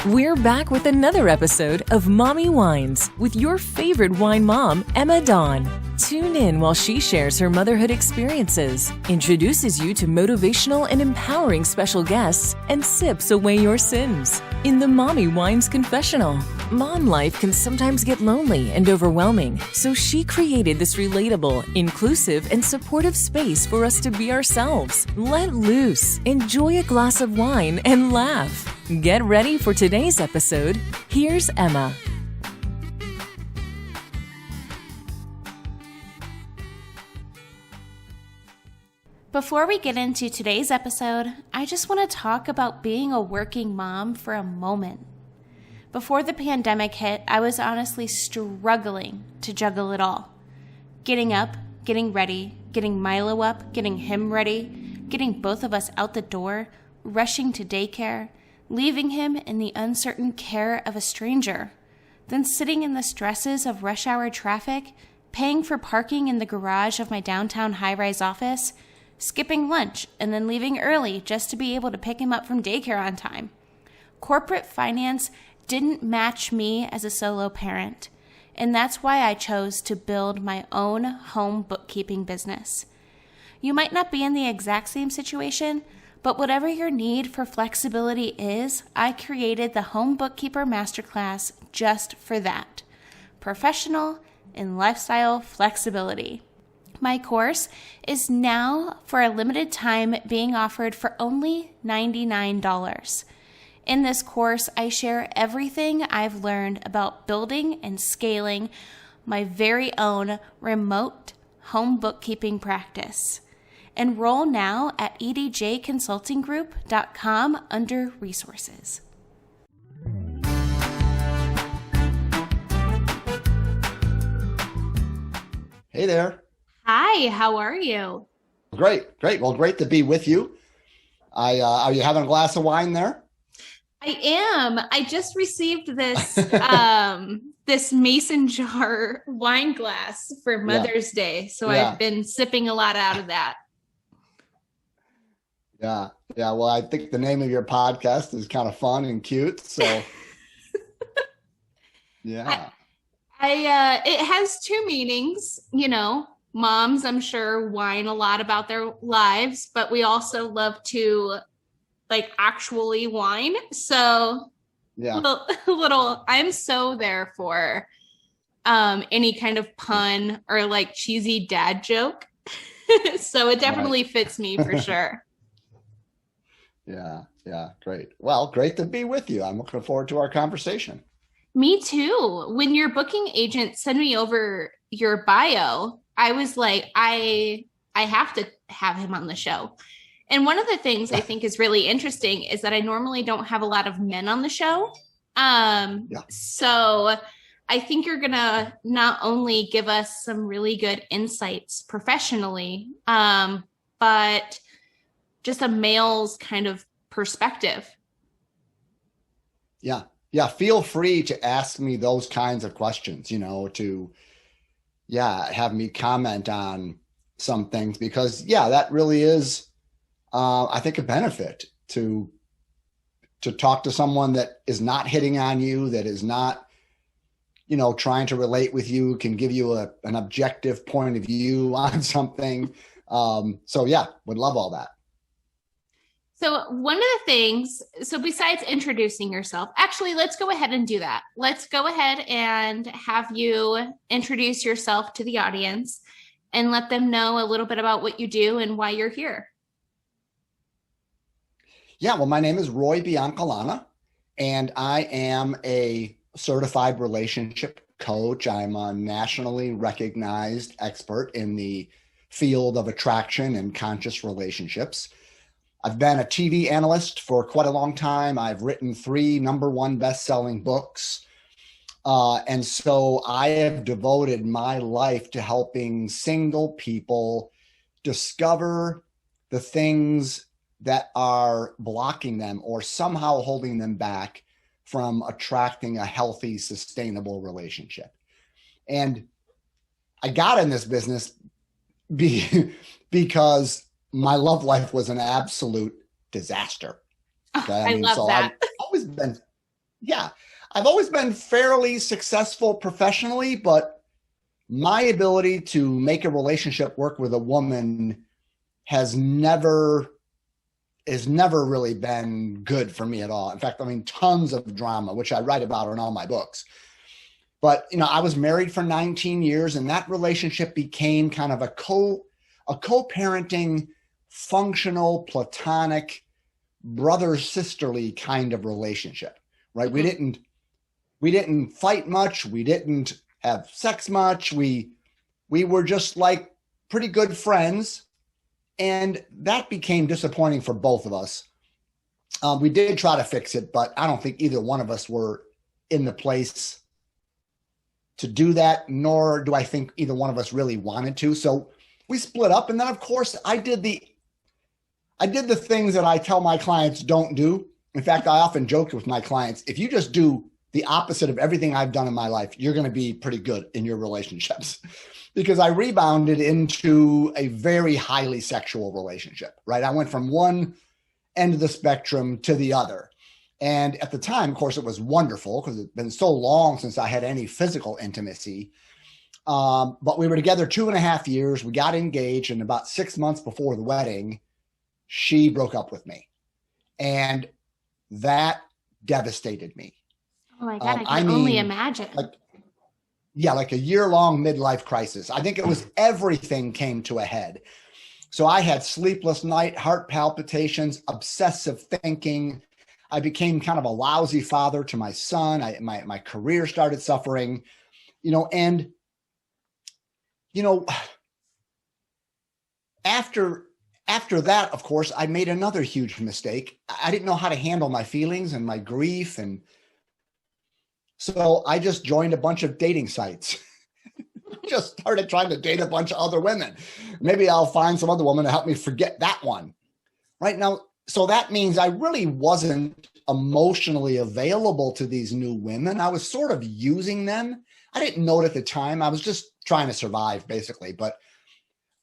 We're back with another episode of Mommy Wines with your favorite wine mom, Emma Dawn. Tune in while she shares her motherhood experiences, introduces you to motivational and empowering special guests, and sips away your sins. In the Mommy Wines Confessional, mom life can sometimes get lonely and overwhelming, so she created this relatable, inclusive, and supportive space for us to be ourselves. Let loose, enjoy a glass of wine, and laugh. Get ready for today's episode. Here's Emma. Before we get into today's episode, I just want to talk about being a working mom for a moment. Before the pandemic hit, I was honestly struggling to juggle it all. Getting up, getting ready, getting Milo up, getting him ready, getting both of us out the door, rushing to daycare, leaving him in the uncertain care of a stranger, then sitting in the stresses of rush hour traffic, paying for parking in the garage of my downtown high-rise office, skipping lunch, and then leaving early just to be able to pick him up from daycare on time. Corporate finance didn't match me as a solo parent, and that's why I chose to build my own home bookkeeping business. You might not be in the exact same situation, but whatever your need for flexibility is, I created the Home Bookkeeper Masterclass just for that. Professional and lifestyle flexibility. My course is now, for a limited time, being offered for only $99. In this course, I share everything I've learned about building and scaling my very own remote home bookkeeping practice. Enroll now at edjconsultinggroup.com under resources. Hey there. Hi, how are you? Great. Well, great to be with you. Are you having a glass of wine there? I am. I just received this this mason jar wine glass for Mother's Day, so I've been sipping a lot out of that. Yeah. Well, I think the name of your podcast is kind of fun and cute. So, yeah. I it has two meanings. You know, moms, I'm sure, whine a lot about their lives, but we also love to actually whine. So, little. I'm so there for any kind of pun or cheesy dad joke. So it definitely fits me for sure. Yeah, great. Well, great to be with you. I'm looking forward to our conversation. Me too. When your booking agent sent me over your bio, I was like, I have to have him on the show. And one of the things I think is really interesting is that I normally don't have a lot of men on the show. So I think you're going to not only give us some really good insights professionally, but just a male's kind of perspective. Yeah. Feel free to ask me those kinds of questions, to have me comment on some things, because that really is, I think, a benefit to talk to someone that is not hitting on you, that is not, trying to relate with you, can give you an objective point of view on something. Would love all that. So one of the things, besides introducing yourself, actually, let's go ahead and do that. Let's go ahead and have you introduce yourself to the audience and let them know a little bit about what you do and why you're here. Yeah, well, my name is Roy Biancalana, and I am a certified relationship coach. I'm a nationally recognized expert in the field of attraction and conscious relationships. I've been a TV analyst for quite a long time. I've written 3 #1 best-selling books. And so I have devoted my life to helping single people discover the things that are blocking them or somehow holding them back from attracting a healthy, sustainable relationship. And I got in this business because my love life was an absolute disaster. Okay? I love that. I've always been Yeah, I've always been fairly successful professionally, but my ability to make a relationship work with a woman has never really been good for me at all. In fact, I mean, tons of drama, which I write about in all my books. But, I was married for 19 years, and that relationship became kind of a co-parenting, functional, platonic, brother-sisterly kind of relationship, right? We didn't fight much. We didn't have sex much. We were just like pretty good friends. And that became disappointing for both of us. We did try to fix it, but I don't think either one of us were in the place to do that, nor do I think either one of us really wanted to. So we split up. And then, of course, I did the things that I tell my clients don't do. In fact, I often joke with my clients, if you just do the opposite of everything I've done in my life, you're going to be pretty good in your relationships. Because I rebounded into a very highly sexual relationship, right? I went from one end of the spectrum to the other. And at the time, of course, it was wonderful because it's been so long since I had any physical intimacy. But we were together 2.5 years. We got engaged, and about 6 months before the wedding, she broke up with me. And that devastated me. Oh my God, I can only imagine. Like a year-long midlife crisis. I think it was everything came to a head. So I had sleepless night, heart palpitations, obsessive thinking. I became kind of a lousy father to my son. My career started suffering, and after that, of course, I made another huge mistake. I didn't know how to handle my feelings and my grief, and so I just joined a bunch of dating sites. Just started trying to date a bunch of other women. Maybe I'll find some other woman to help me forget that one. Right now, so that means I really wasn't emotionally available to these new women. I was sort of using them. I didn't know it at the time. I was just trying to survive, basically. But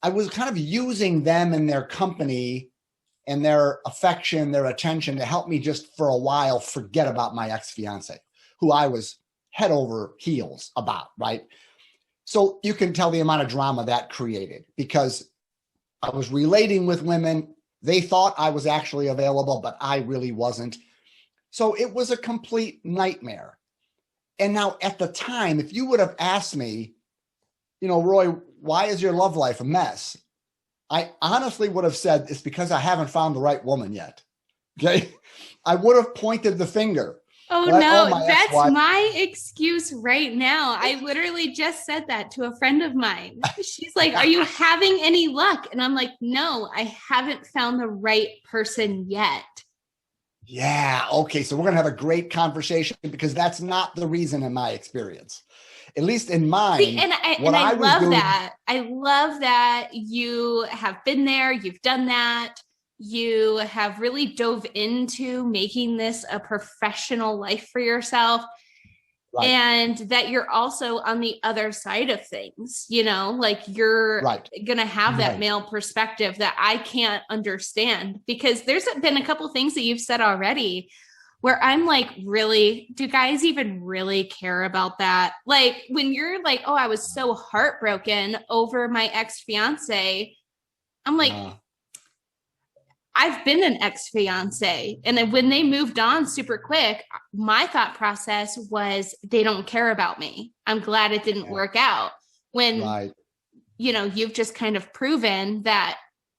I was kind of using them and their company and their affection, their attention to help me just for a while forget about my ex-fiance, who I was head over heels about, right? So you can tell the amount of drama that created because I was relating with women. They thought I was actually available, but I really wasn't. So it was a complete nightmare. And now at the time, if you would have asked me, Roy, why is your love life a mess? I honestly would have said it's because I haven't found the right woman yet. Okay. I would have pointed the finger. Oh, right? No, that's my excuse right now. I literally just said that to a friend of mine. She's like, are you having any luck? And I'm like, no, I haven't found the right person yet. Yeah. Okay. So we're going to have a great conversation because that's not the reason in my experience, at least in mine. See, and I love that. I love that you have been there. You've done that. You have really dove into making this a professional life for yourself. Right. And that you're also on the other side of things, like you're going to have that male perspective that I can't understand because there's been a couple things that you've said already where I'm like, really, do guys even really care about that? Like when you're like, oh, I was so heartbroken over my ex-fiance. I'm like, I've been an ex-fiance. And then when they moved on super quick, my thought process was they don't care about me. I'm glad it didn't work out. When, you've just kind of proven that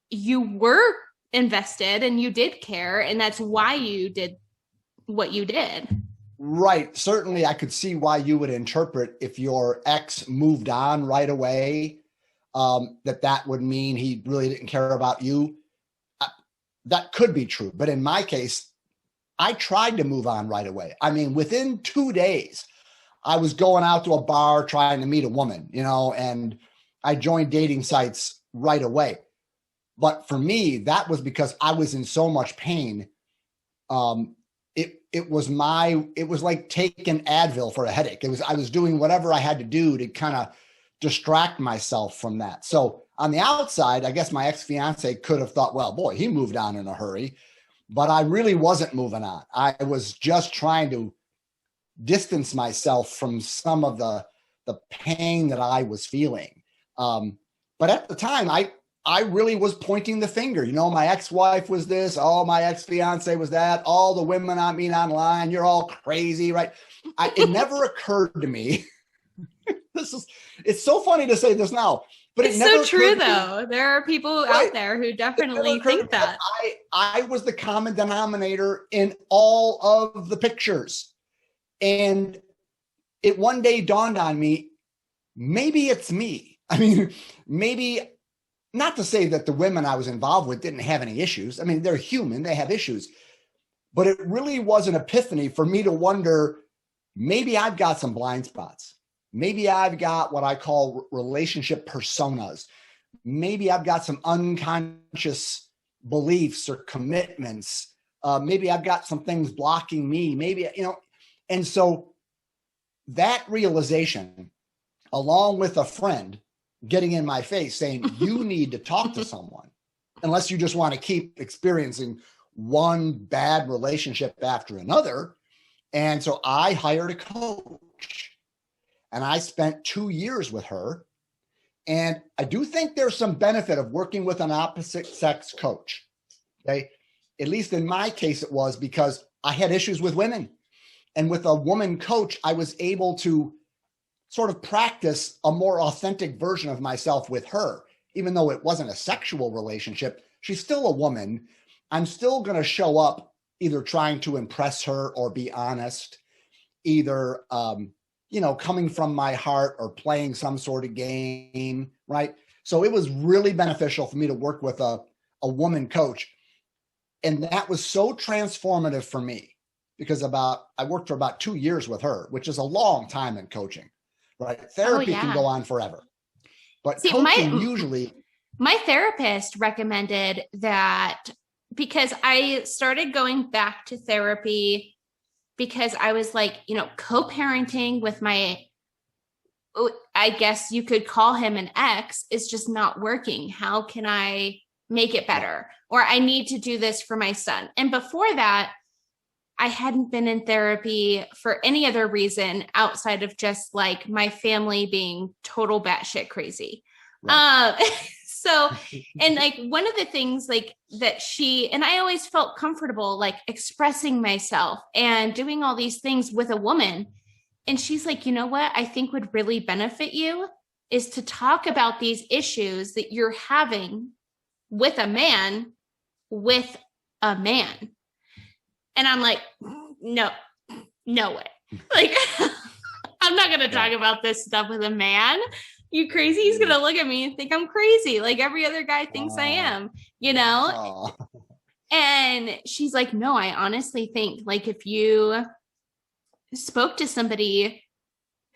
you were invested and you did care. And that's why you did what you did. Right. Certainly I could see why you would interpret if your ex moved on right away, that would mean he really didn't care about you. That could be true. But in my case, I tried to move on right away. I mean, within 2 days, I was going out to a bar trying to meet a woman, and I joined dating sites right away. But for me, that was because I was in so much pain. It was like taking Advil for a headache. I was doing whatever I had to do to kind of distract myself from that. So on the outside, I guess my ex-fiance could have thought, well, boy, he moved on in a hurry, but I really wasn't moving on. I was just trying to distance myself from some of the pain that I was feeling. But at the time, I really was pointing the finger. You know, my ex-wife was this. Oh, my ex-fiance was that. All the women I meet online, you're all crazy, right? It never occurred to me. It's so funny to say this now, but it's so true though. There are people out there who definitely think that. I was the common denominator in all of the pictures. And it one day dawned on me, maybe it's me. I mean, maybe, not to say that the women I was involved with didn't have any issues. I mean, they're human, they have issues. But it really was an epiphany for me to wonder, maybe I've got some blind spots. Maybe I've got what I call relationship personas. Maybe I've got some unconscious beliefs or commitments. Maybe I've got some things blocking me. Maybe, you know, and so that realization, along with a friend getting in my face saying, you need to talk to someone, unless you just want to keep experiencing one bad relationship after another. And so I hired a coach. And I spent 2 years with her. And I do think there's some benefit of working with an opposite sex coach. Okay. At least in my case, it was because I had issues with women. And with a woman coach, I was able to sort of practice a more authentic version of myself with her. Even though it wasn't a sexual relationship, she's still a woman. I'm still going to show up either trying to impress her or be honest, either, you know, coming from my heart or playing some sort of game, right? So it was really beneficial for me to work with a woman coach. And that was so transformative for me because I worked for about 2 years with her, which is a long time in coaching, right? Therapy can go on forever, but coaching usually. My therapist recommended that because I started going back to therapy because I was like, you know, co-parenting with my, I guess you could call him an ex, is just not working. How can I make it better? Or I need to do this for my son. And before that, I hadn't been in therapy for any other reason outside of just like my family being total batshit crazy. Right. So, and like one of the things like that and I always felt comfortable like expressing myself and doing all these things with a woman. And she's like, you know what I think would really benefit you is to talk about these issues that you're having with a man. And I'm like, no way. Like, I'm not going to talk about this stuff with a man. You crazy? He's going to look at me and think I'm crazy. Like every other guy thinks I am, you know? And she's like, no, I honestly think like if you spoke to somebody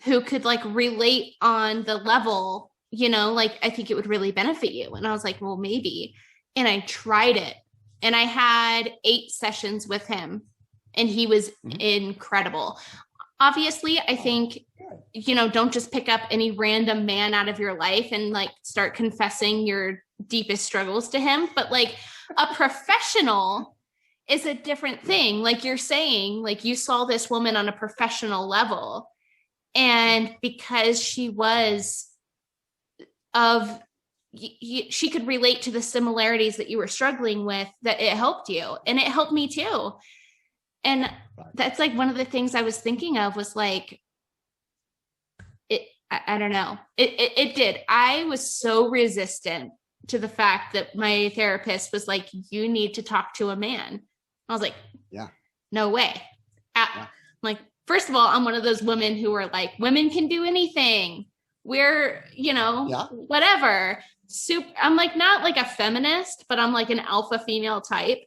who could like relate on the level, you know, like I think it would really benefit you. And I was like, well, maybe. And I tried it. And I had 8 sessions with him and he was incredible. Obviously, I think, you know, don't just pick up any random man out of your life and like start confessing your deepest struggles to him. But like a professional is a different thing. Like you're saying, like you saw this woman on a professional level. And because she was she could relate to the similarities that you were struggling with, that it helped you. And it helped me too. And that's like one of the things I was thinking of was like, I don't know. It did. I was so resistant to the fact that my therapist was like, you need to talk to a man. I was like, no way. Like, first of all, I'm one of those women who are like, women can do anything. We're, you know, whatever. I'm like, not like a feminist, but I'm like an alpha female type.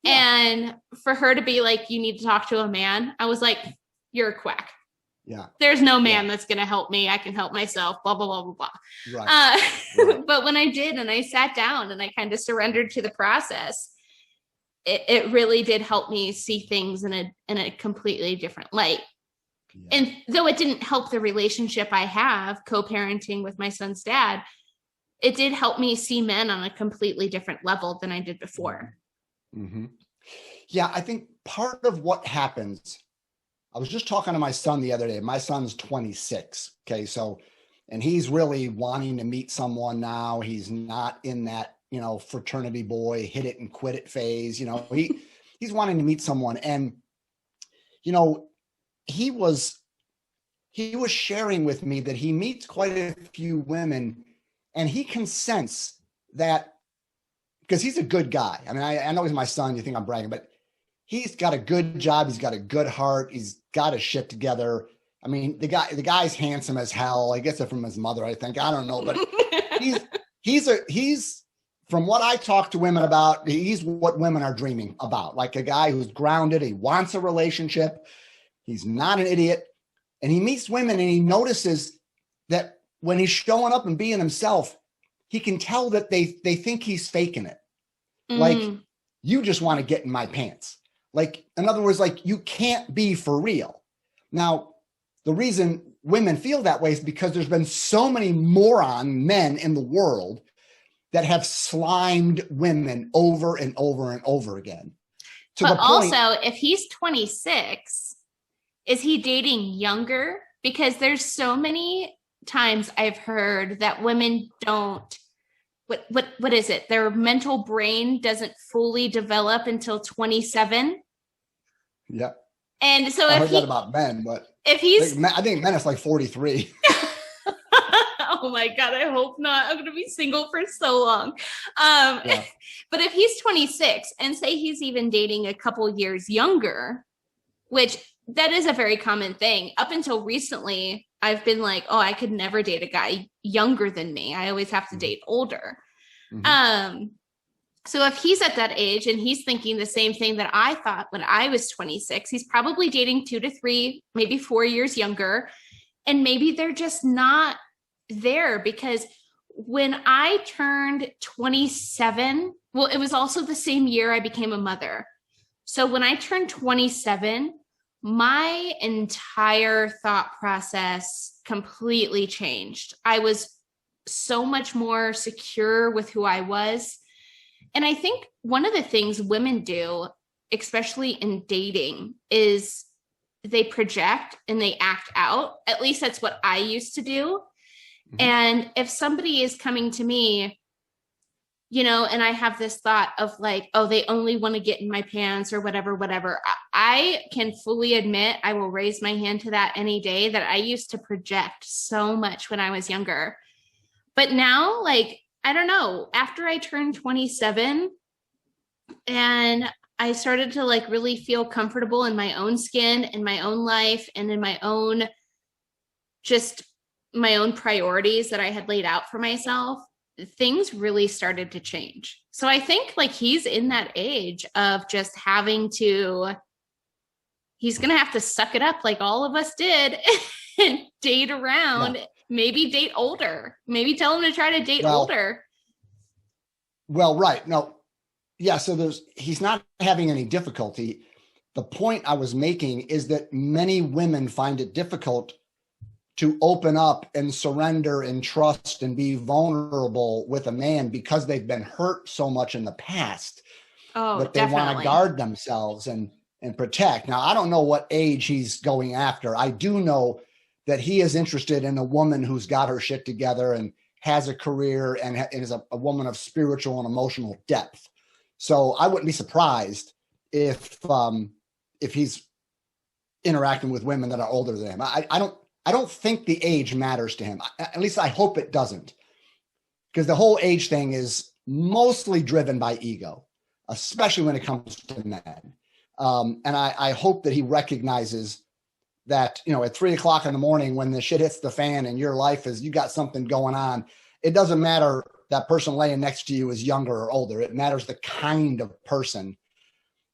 And for her to be like, you need to talk to a man, I was like, you're a quack. Yeah. There's no man that's going to help me. I can help myself, blah, blah, blah, blah, blah. Right. But when I did, and I sat down and I kind of surrendered to the process, it really did help me see things in a completely different light. Yeah. And though it didn't help the relationship I have co-parenting with my son's dad, it did help me see men on a completely different level than I did before. Mm-hmm. Yeah, I think part of what happens I was just talking to my son the other day. My son's 26. Okay. So, and he's really wanting to meet someone now. He's not in that, fraternity boy, hit it and quit it phase. He's wanting to meet someone. And, he was sharing with me that he meets quite a few women, and he can sense that, because he's a good guy. I mean, I know he's my son. You think I'm bragging, but he's got a good job. He's got a good heart. He's got his shit together. I mean, the guy's handsome as hell. I guess it from his mother, I think. I don't know, but he's from what I talk to women about, he's what women are dreaming about. Like a guy who's grounded. He wants a relationship. He's not an idiot. And he meets women and he notices that when he's showing up and being himself, he can tell that they think he's faking it. Like, you just want to get in my pants. Like, in other words, like, you can't be for real. Now, the reason women feel that way is because there's been so many moron men in the world that have slimed women over and over and over again. But also, if he's 26, is he dating younger? Because there's so many times I've heard that women don't, what is it? Their mental brain doesn't fully develop until 27. Yeah. And so I heard that about men, but if he's, I think men is like 43. Oh my God, I hope not. I'm going to be single for so long. Yeah. But if he's 26 and say he's even dating a couple years younger, which that is a very common thing. Up until recently, I've been like, oh, I could never date a guy younger than me. I always have to date older. Mm-hmm. So if he's at that age and he's thinking the same thing that I thought when I was 26, he's probably dating 2 to 3, maybe 4 years younger. And maybe they're just not there, because when I turned 27, well, it was also the same year I became a mother. So when I turned 27, my entire thought process completely changed. I was so much more secure with who I was. And I think one of the things women do, especially in dating, is they project and they act out. At least that's what I used to do. Mm-hmm. And if somebody is coming to me, and I have this thought of like, oh, they only want to get in my pants or whatever. I can fully admit, I will raise my hand to that any day, that I used to project so much when I was younger. But now, like, I don't know, after I turned 27 and I started to like really feel comfortable in my own skin, in my own life, and in my own priorities that I had laid out for myself, things really started to change. So I think like he's in that age of just he's going to have to suck it up like all of us did and date around. Yeah. Maybe date older. Maybe tell him to try to date older. Well, right. No. Yeah. So he's not having any difficulty. The point I was making is that many women find it difficult to open up and surrender and trust and be vulnerable with a man because they've been hurt so much in the past that they want to guard themselves and protect. Now, I don't know what age he's going after. I do know that he is interested in a woman who's got her shit together and has a career and is a woman of spiritual and emotional depth. So I wouldn't be surprised if he's interacting with women that are older than him. I don't think the age matters to him. At least I hope it doesn't, because the whole age thing is mostly driven by ego, especially when it comes to men. And I hope that he recognizes that, at 3:00 in the morning, when the shit hits the fan and your life you got something going on, it doesn't matter that person laying next to you is younger or older. It matters the kind of person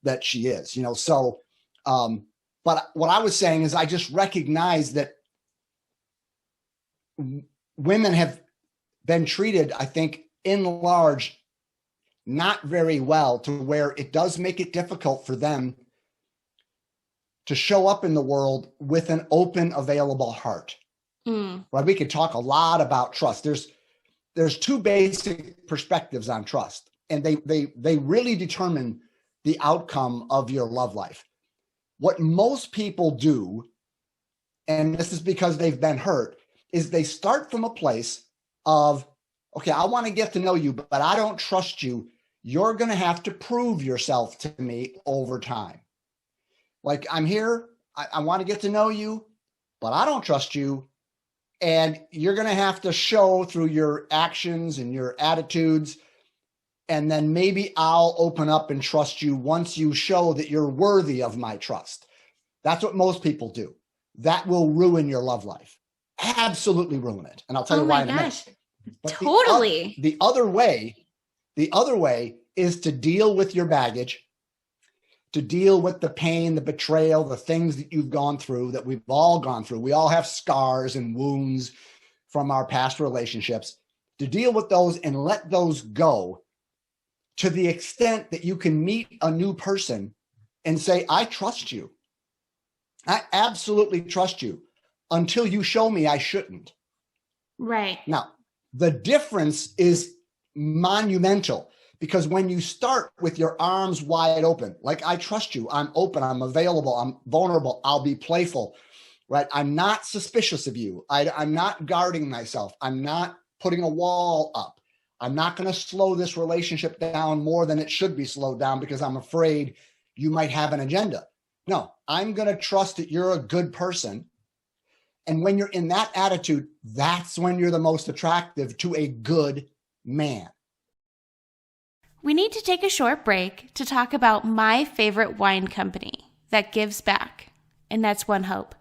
that she is, so, but what I was saying is I just recognize that women have been treated, I think, in large, not very well, to where it does make it difficult for them to show up in the world with an open, available heart. Right? We could talk a lot about trust. There's 2 basic perspectives on trust, and they really determine the outcome of your love life. What most people do, and this is because they've been hurt, is they start from a place of, okay, I want to get to know you, but I don't trust you. You're going to have to prove yourself to me over time. Like, I'm here, I want to get to know you, but I don't trust you. And you're going to have to show through your actions and your attitudes. And then maybe I'll open up and trust you once you show that you're worthy of my trust. That's what most people do. That will ruin your love life. Absolutely ruin it. And I'll tell you why in a minute. But Totally. The other way is to deal with your baggage, to deal with the pain, the betrayal, the things that you've gone through, that we've all gone through. We all have scars and wounds from our past relationships. To deal with those and let those go to the extent that you can meet a new person and say, I trust you. I absolutely trust you until you show me I shouldn't. Right. Now, the difference is monumental, because when you start with your arms wide open, like, I trust you, I'm open, I'm available, I'm vulnerable, I'll be playful, right? I'm not suspicious of you. I'm not guarding myself. I'm not putting a wall up. I'm not going to slow this relationship down more than it should be slowed down because I'm afraid you might have an agenda. No, I'm going to trust that you're a good person. And when you're in that attitude, that's when you're the most attractive to a good man. We need to take a short break to talk about my favorite wine company that gives back, and that's One Hope.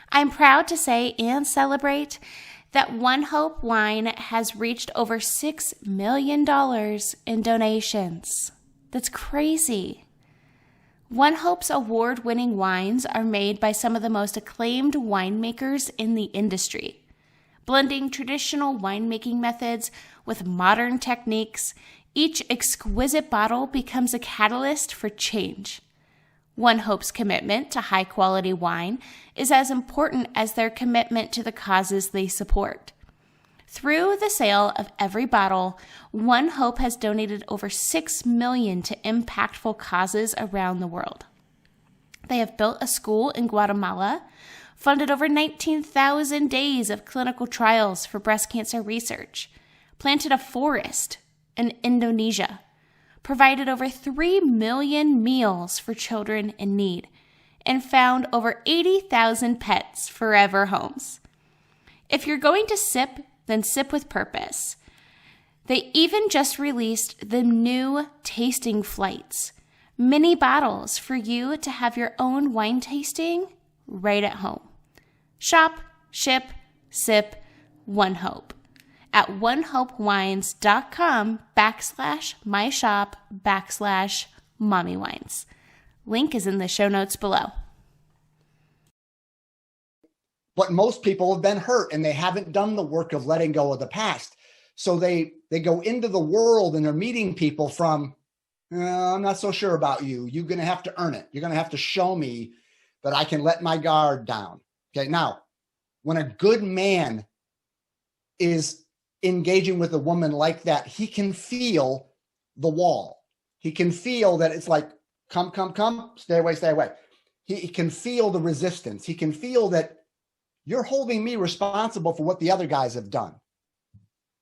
I'm proud to say and celebrate that One Hope Wine has reached over $6 million in donations. That's crazy. One Hope's award-winning wines are made by some of the most acclaimed winemakers in the industry, blending traditional winemaking methods with modern techniques. Each exquisite bottle becomes a catalyst for change. One Hope's commitment to high-quality wine is as important as their commitment to the causes they support. Through the sale of every bottle, One Hope has donated over $6 million to impactful causes around the world. They have built a school in Guatemala, funded over 19,000 days of clinical trials for breast cancer research, planted a forest in Indonesia, provided over 3 million meals for children in need, and found over 80,000 pets forever homes. If you're going to sip, then sip with purpose. They even just released the new tasting flights, mini bottles for you to have your own wine tasting right at home. Shop, ship, sip, One Hope at onehopewines.com/myshop/mommywines. Link is in the show notes below. But most people have been hurt and they haven't done the work of letting go of the past. So they go into the world and they're meeting people from, I'm not so sure about you. You're going to have to earn it. You're going to have to show me that I can let my guard down. Okay. Now, when a good man is engaging with a woman like that, he can feel the wall. He can feel that it's like, come, stay away, stay away. He can feel the resistance. He can feel that you're holding me responsible for what the other guys have done.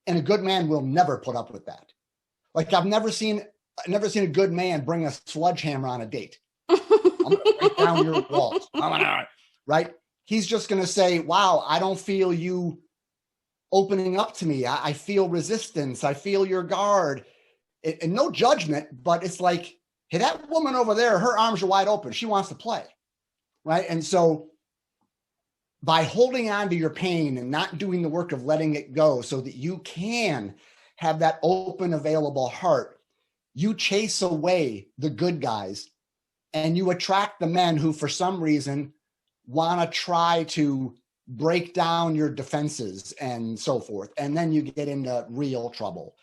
And a good man will never put up with that. Like, I've never seen a good man bring a sledgehammer on a date. I'm going to break down your walls. Right? He's just going to say, wow, I don't feel you opening up to me. I feel resistance. I feel your guard. And no judgment, but it's like, hey, that woman over there, her arms are wide open. She wants to play. Right? And so by holding on to your pain and not doing the work of letting it go so that you can have that open, available heart, you chase away the good guys and you attract the men who, for some reason, want to try to break down your defenses and so forth. And then you get into real trouble.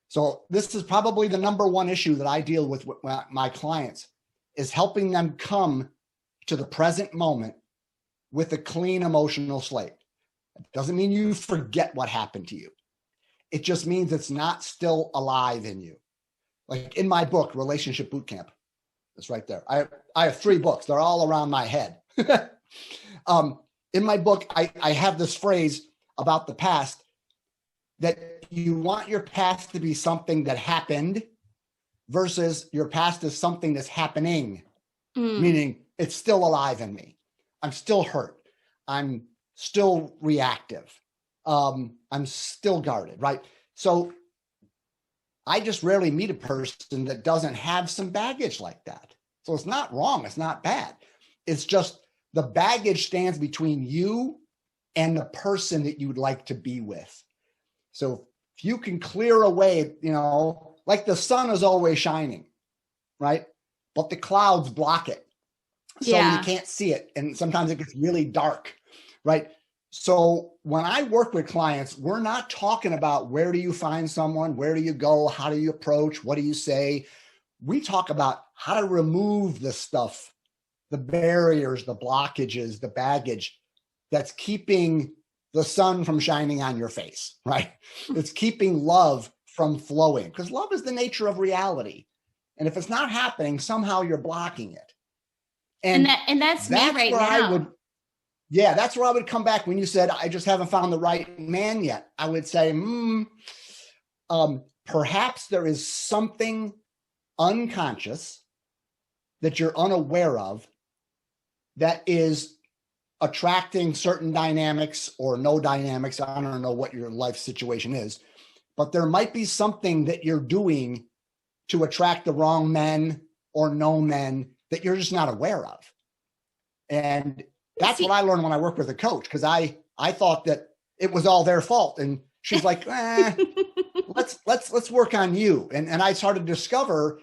So this is probably the number one issue that I deal with my clients, is helping them come to the present moment with a clean emotional slate. It doesn't mean you forget what happened to you. It just means it's not still alive in you. Like in my book, Relationship Bootcamp, It's right there. I have 3 books. They're all around my head. In my book, I have this phrase about the past, that you want your past to be something that happened versus your past is something that's happening, meaning it's still alive in me. I'm still hurt. I'm still reactive. I'm still guarded, right? So I just rarely meet a person that doesn't have some baggage like that. So it's not wrong. It's not bad. It's just the baggage stands between you and the person that you'd like to be with. So if you can clear away, like the sun is always shining, right? But the clouds block it. So you can't see it. And sometimes it gets really dark, right? So when I work with clients, we're not talking about where do you find someone, where do you go, how do you approach, what do you say? We talk about how to remove the stuff, the barriers, the blockages, the baggage that's keeping the sun from shining on your face, right? It's keeping love from flowing, because love is the nature of reality. And if it's not happening, somehow you're blocking it. And that's me right now. That's where I would come back when you said, I just haven't found the right man yet. I would say, perhaps there is something unconscious that you're unaware of that is attracting certain dynamics or no dynamics. I don't know what your life situation is, but there might be something that you're doing to attract the wrong men or no men that you're just not aware of. And that's what I learned when I worked with a coach, because I thought that it was all their fault. And she's like, let's work on you. And I started to discover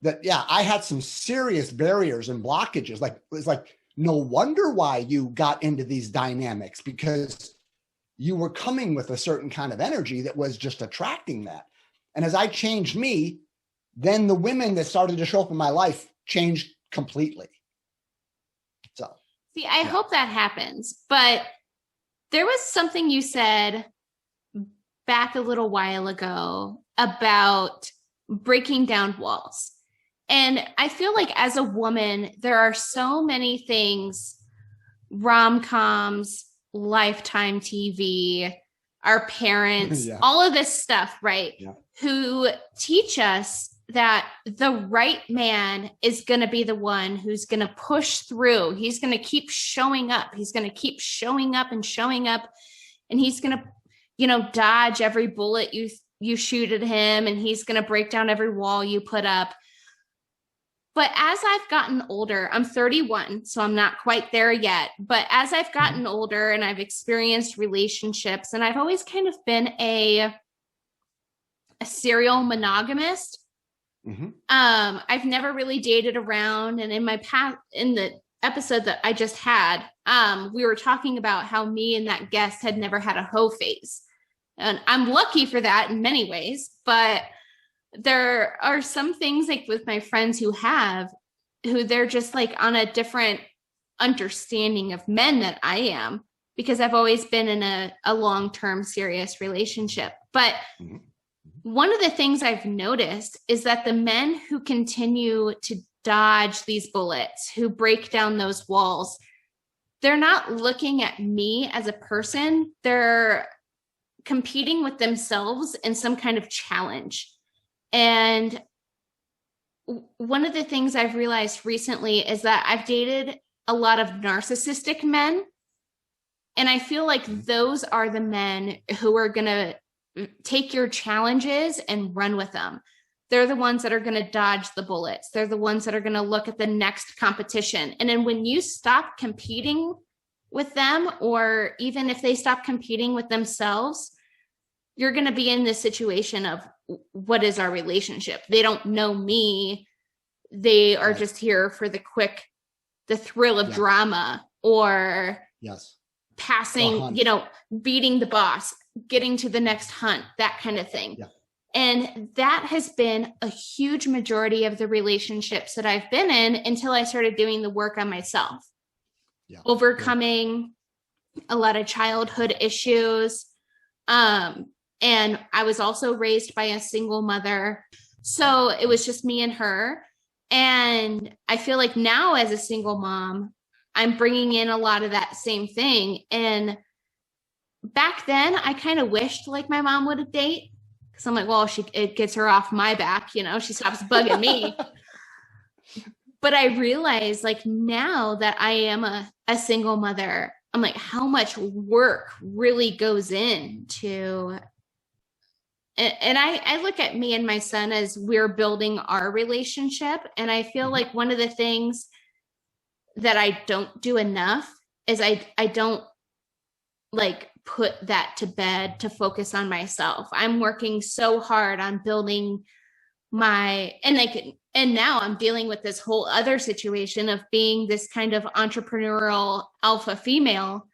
that, I had some serious barriers and blockages. Like, it was like, no wonder why you got into these dynamics, because you were coming with a certain kind of energy that was just attracting that. And as I changed me, then the women that started to show up in my life changed completely. So, see, I hope that happens. But there was something you said back a little while ago about breaking down walls. And I feel like as a woman, there are so many things, rom-coms, Lifetime TV, our parents, all of this stuff, right? Yeah. Who teach us that the right man is going to be the one who's going to push through. He's going to keep showing up. He's going to keep showing up and showing up. And he's going to, dodge every bullet you shoot at him. And he's going to break down every wall you put up. But as I've gotten older, I'm 31, so I'm not quite there yet. But as I've gotten older and I've experienced relationships, and I've always kind of been a serial monogamist. I've never really dated around. And in my past, in the episode that I just had, we were talking about how me and that guest had never had a hoe phase. And I'm lucky for that in many ways, but there are some things like with my friends who they're just like on a different understanding of men than I am, because I've always been in a long-term serious relationship. But one of the things I've noticed is that the men who continue to dodge these bullets, who break down those walls, they're not looking at me as a person. They're competing with themselves in some kind of challenge. And one of the things I've realized recently is that I've dated a lot of narcissistic men. And I feel like those are the men who are going to take your challenges and run with them. They're the ones that are going to dodge the bullets. They're the ones that are going to look at the next competition. And then when you stop competing with them, or even if they stop competing with themselves, you're going to be in this situation of, what is our relationship? They don't know me. They are just here for the thrill of drama, or passing, beating the boss, getting to the next hunt, that kind of thing. Yeah. And that has been a huge majority of the relationships that I've been in until I started doing the work on myself, overcoming a lot of childhood issues. And I was also raised by a single mother. So it was just me and her. And I feel like now as a single mom, I'm bringing in a lot of that same thing. And back then I kind of wished like my mom would date, because I'm like, well, it gets her off my back, you know, she stops bugging me. But I realize like now that I am a single mother, I'm like, how much work really goes into, and I look at me and my son as we're building our relationship. And I feel like one of the things that I don't do enough is I don't like put that to bed to focus on myself. I'm working so hard on building and now I'm dealing with this whole other situation of being this kind of entrepreneurial alpha female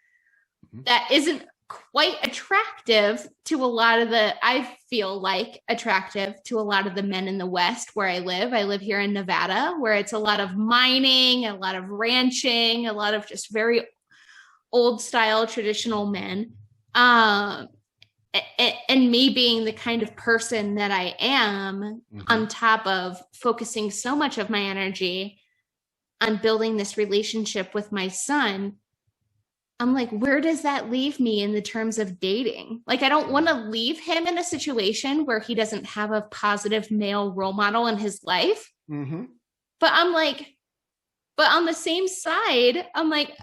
that isn't quite attractive to a lot of I feel like attractive to a lot of the men in the West where I live. I live here in Nevada, where it's a lot of mining, a lot of ranching, a lot of just very old style traditional men. And me being the kind of person that I am, on top of focusing so much of my energy on building this relationship with my son, I'm like, where does that leave me in the terms of dating? Like, I don't want to leave him in a situation where he doesn't have a positive male role model in his life. But I'm like, but on the same side, I'm like,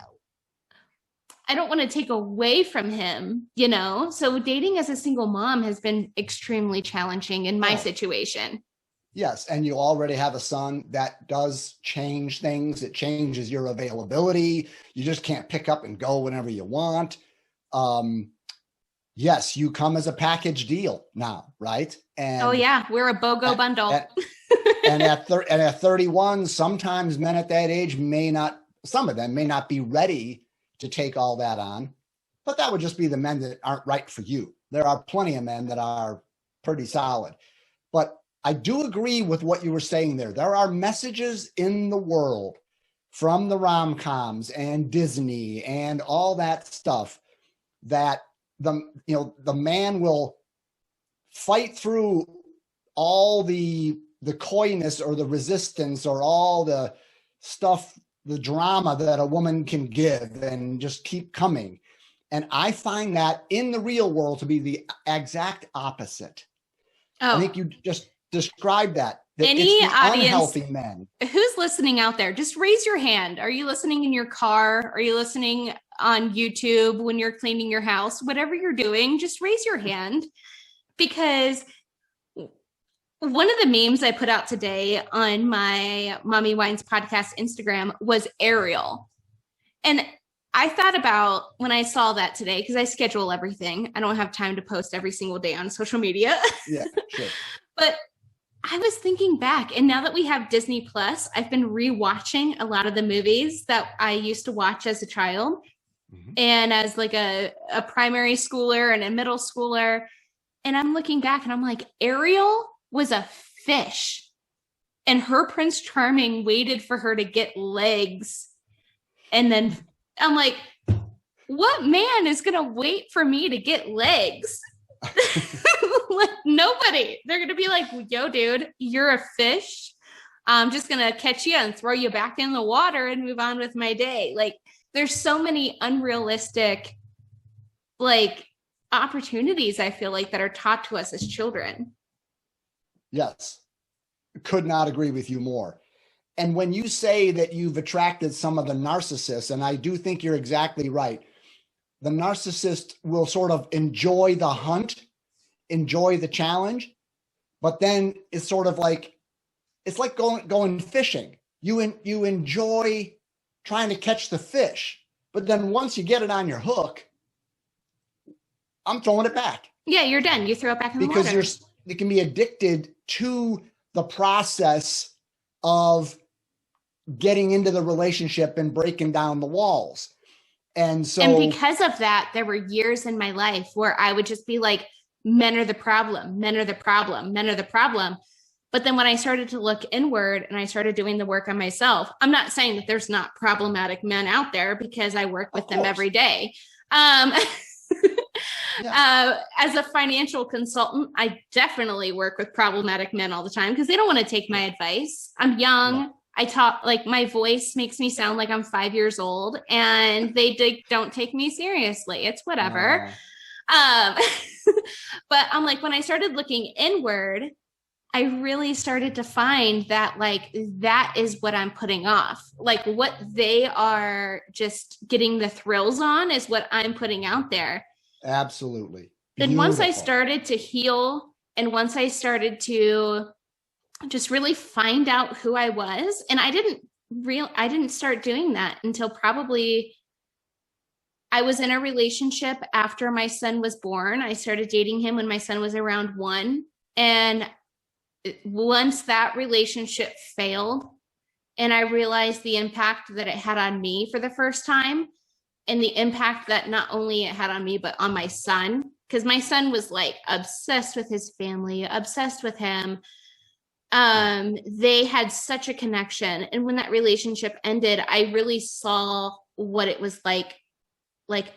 I don't want to take away from him, you know? So dating as a single mom has been extremely challenging in my situation. Yes. And you already have a son. That does change things. It changes your availability. You just can't pick up and go whenever you want. Yes, you come as a package deal now, right? And oh yeah, we're a BOGO bundle. And at 31, sometimes men at that age some of them may not be ready to take all that on, but that would just be the men that aren't right for you. There are plenty of men that are pretty solid, but I do agree with what you were saying there. There are messages in the world from the rom-coms and Disney and all that stuff that the man will fight through all the coyness or the resistance or all the stuff, the drama that a woman can give and just keep coming. And I find that in the real world to be the exact opposite. I think you just described that. Any it's the audience, unhealthy men. Who's listening out there? Just raise your hand. Are you listening in your car? Are you listening on YouTube when you're cleaning your house? Whatever you're doing, just raise your hand. Because one of the memes I put out today on my Mommy Wines podcast Instagram was Ariel. And I thought about when I saw that today, because I schedule everything. I don't have time to post every single day on social media. Yeah, sure. But I was thinking back, and now that we have Disney Plus, I've been rewatching a lot of the movies that I used to watch as a child and as like a primary schooler and a middle schooler. And I'm looking back and I'm like, Ariel was a fish, and her Prince Charming waited for her to get legs. And then I'm like, what man is going to wait for me to get legs? Like, nobody. They're going to be like, yo, dude, you're a fish. I'm just going to catch you and throw you back in the water and move on with my day. Like, there's so many unrealistic, like, opportunities, I feel like, that are taught to us as children. Yes. Could not agree with you more. And when you say that you've attracted some of the narcissists, and I do think you're exactly right, the narcissist will sort of enjoy the hunt, enjoy the challenge, but then it's sort of like, it's like going fishing. You enjoy trying to catch the fish, but then once you get it on your hook, I'm throwing it back. Yeah, you're done. You throw it back in the water. Because you can be addicted to the process of getting into the relationship and breaking down the walls. And because of that, there were years in my life where I would just be like, men are the problem, men are the problem, men are the problem. But then when I started to look inward and I started doing the work on myself, I'm not saying that there's not problematic men out there, because I work with them every day. As a financial consultant, I definitely work with problematic men all the time because they don't want to take my advice. I'm young. Yeah. I talk like my voice makes me sound like I'm 5 years old, and they don't take me seriously. It's whatever. But I'm like, when I started looking inward, I really started to find that like, that is what I'm putting off. Like what they are just getting the thrills on is what I'm putting out there. Absolutely. Then once I started to heal, and once I started to just really find out who I was, and I didn't start doing that until probably I was in a relationship after my son was born. I started dating him when my son was around 1. And once that relationship failed, and I realized the impact that it had on me for the first time, and the impact that not only it had on me, but on my son, because my son was like obsessed with his family, obsessed with him. They had such a connection. And when that relationship ended, I really saw what it was like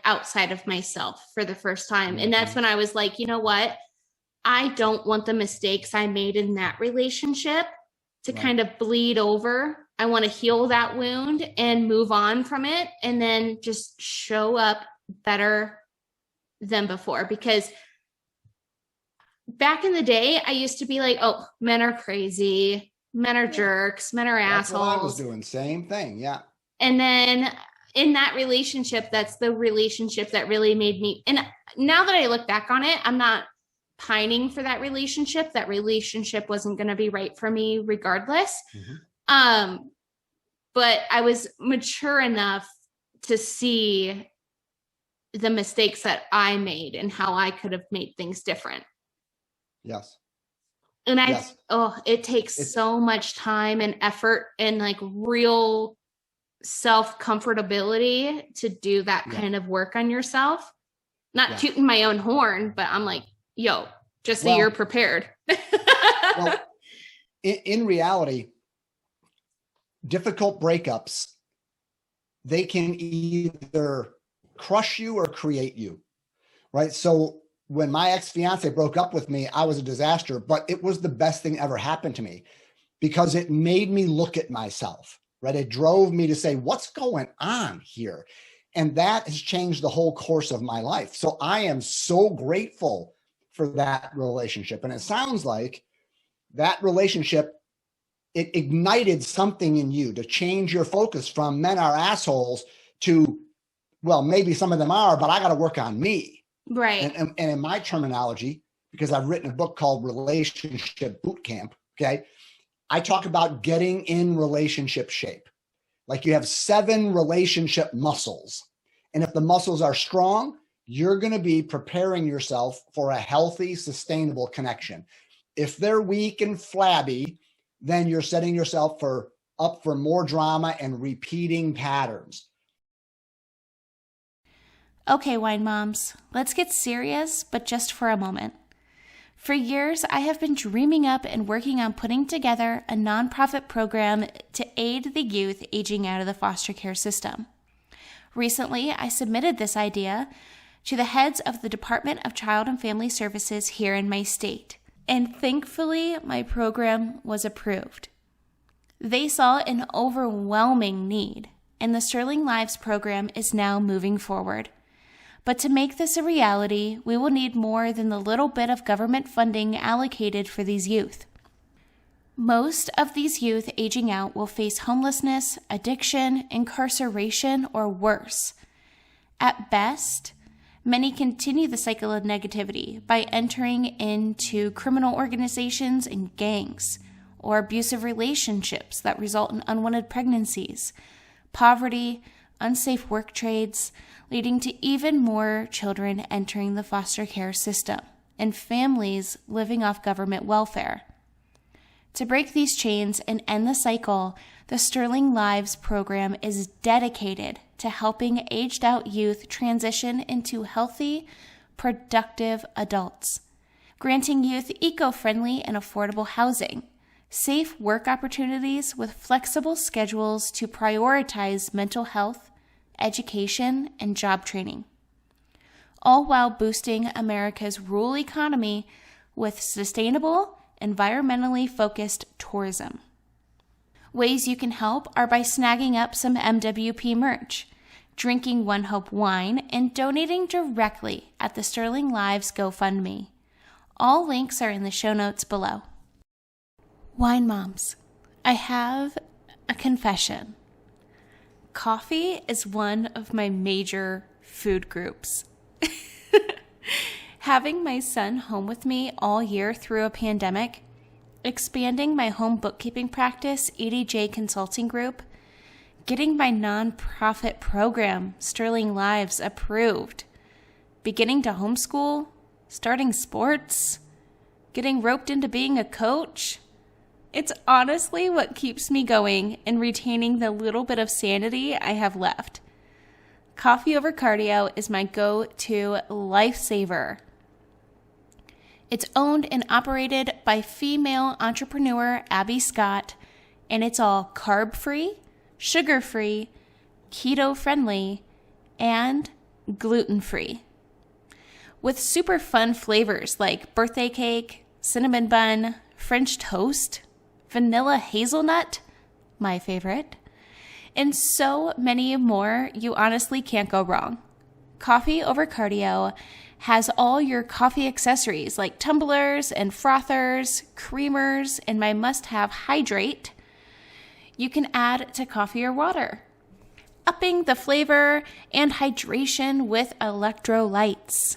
outside of myself for the first time. And that's when I was like, you know what? I don't want the mistakes I made in that relationship to kind of bleed over. I want to heal that wound and move on from it, and then just show up better than before. Because back in the day, I used to be like, oh, men are crazy, men are jerks, men are assholes. That's what I was doing. Same thing. Yeah. And then in that relationship, that's the relationship that really made me. And now that I look back on it, I'm not pining for that relationship. That relationship wasn't going to be right for me regardless. But I was mature enough to see the mistakes that I made and how I could have made things different. Yes. And it takes so much time and effort and like real self-comfortability to do that kind of work on yourself. Not tooting my own horn, but I'm like, yo, just so you're prepared. Well, in reality, difficult breakups, they can either crush you or create you, right? So when my ex-fiance broke up with me, I was a disaster, but it was the best thing ever happened to me because it made me look at myself, right? It drove me to say, what's going on here? And that has changed the whole course of my life. So I am so grateful for that relationship. And it sounds like that relationship, it ignited something in you to change your focus from men are assholes to, well, maybe some of them are, but I got to work on me. Right. And in my terminology, because I've written a book called Relationship Boot Camp, okay, I talk about getting in relationship shape. Like you have 7 relationship muscles. And if the muscles are strong, you're going to be preparing yourself for a healthy, sustainable connection. If they're weak and flabby, then you're setting yourself up for more drama and repeating patterns. Okay, wine moms, let's get serious, but just for a moment. For years, I have been dreaming up and working on putting together a nonprofit program to aid the youth aging out of the foster care system. Recently, I submitted this idea to the heads of the Department of Child and Family Services here in my state, and thankfully, my program was approved. They saw an overwhelming need, and the Sterling Lives program is now moving forward. But to make this a reality, we will need more than the little bit of government funding allocated for these youth. Most of these youth aging out will face homelessness, addiction, incarceration, or worse. At best, many continue the cycle of negativity by entering into criminal organizations and gangs, or abusive relationships that result in unwanted pregnancies, poverty, unsafe work trades, leading to even more children entering the foster care system and families living off government welfare. To break these chains and end the cycle, the Sterling Lives program is dedicated to helping aged out youth transition into healthy, productive adults, granting youth eco-friendly and affordable housing, safe work opportunities with flexible schedules to prioritize mental health, education, and job training. all while boosting America's rural economy with sustainable, environmentally focused tourism. Ways you can help are by snagging up some MWP merch, drinking One Hope wine, and donating directly at the Sterling Lives GoFundMe. All links are in the show notes below. Wine moms, I have a confession. Coffee is one of my major food groups. Having my son home with me all year through a pandemic, expanding my home bookkeeping practice, EDJ Consulting Group, getting my nonprofit program, Sterling Lives, approved, beginning to homeschool, starting sports, getting roped into being a coach. It's honestly what keeps me going and retaining the little bit of sanity I have left. Coffee over cardio is my go-to lifesaver. It's owned and operated by female entrepreneur Abby Scott, and it's all carb-free, sugar-free, keto-friendly, and gluten-free. With super fun flavors like birthday cake, cinnamon bun, French toast, vanilla hazelnut, my favorite, and so many more, you honestly can't go wrong. Coffee over cardio has all your coffee accessories like tumblers and frothers, creamers, and my must-have hydrate you can add to coffee or water, upping the flavor and hydration with electrolytes.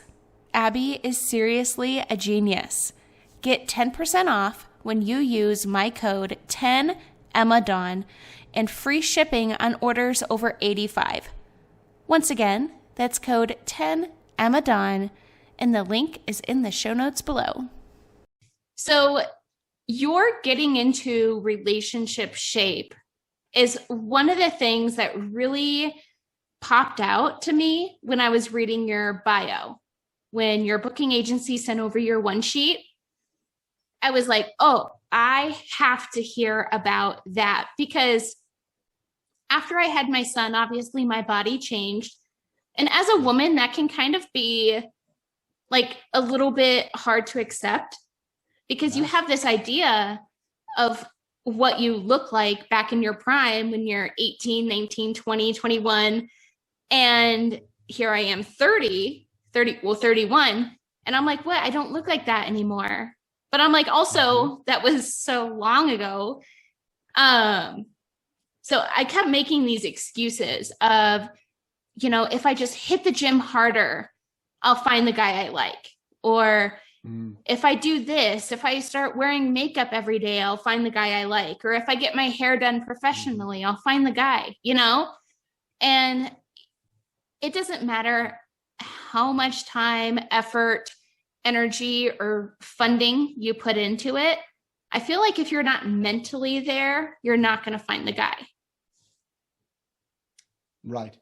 Abby is seriously a genius. Get 10% off when you use my code 10EMMADAWN and free shipping on orders over $85. Once again, that's code 10EMMADAWN, and the link is in the show notes below. So your getting into relationship shape is one of the things that really popped out to me when I was reading your bio. When your booking agency sent over your one sheet, I was like, oh, I have to hear about that, because after I had my son, obviously my body changed. And as a woman, that can kind of be like a little bit hard to accept, because you have this idea of what you look like back in your prime when you're 18, 19, 20, 21. And here I am 31. And I'm like, what? I don't look like that anymore. But I'm like, also, that was so long ago. So I kept making these excuses of, you know, if I just hit the gym harder, I'll find the guy I like. Or if I do this, if I start wearing makeup every day, I'll find the guy I like. Or if I get my hair done professionally, I'll find the guy, you know? And it doesn't matter how much time, effort, energy, or funding you put into it. I feel like if you're not mentally there, you're not going to find the guy. Right.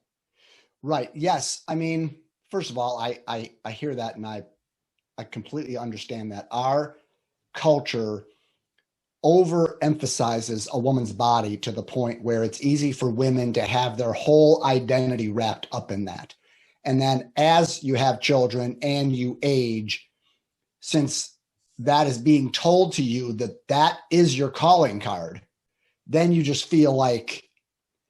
Right. Yes. I mean, first of all, I hear that, and I completely understand that. Our culture overemphasizes a woman's body to the point where it's easy for women to have their whole identity wrapped up in that. And then as you have children and you age, since that is being told to you that that is your calling card, then you just feel like,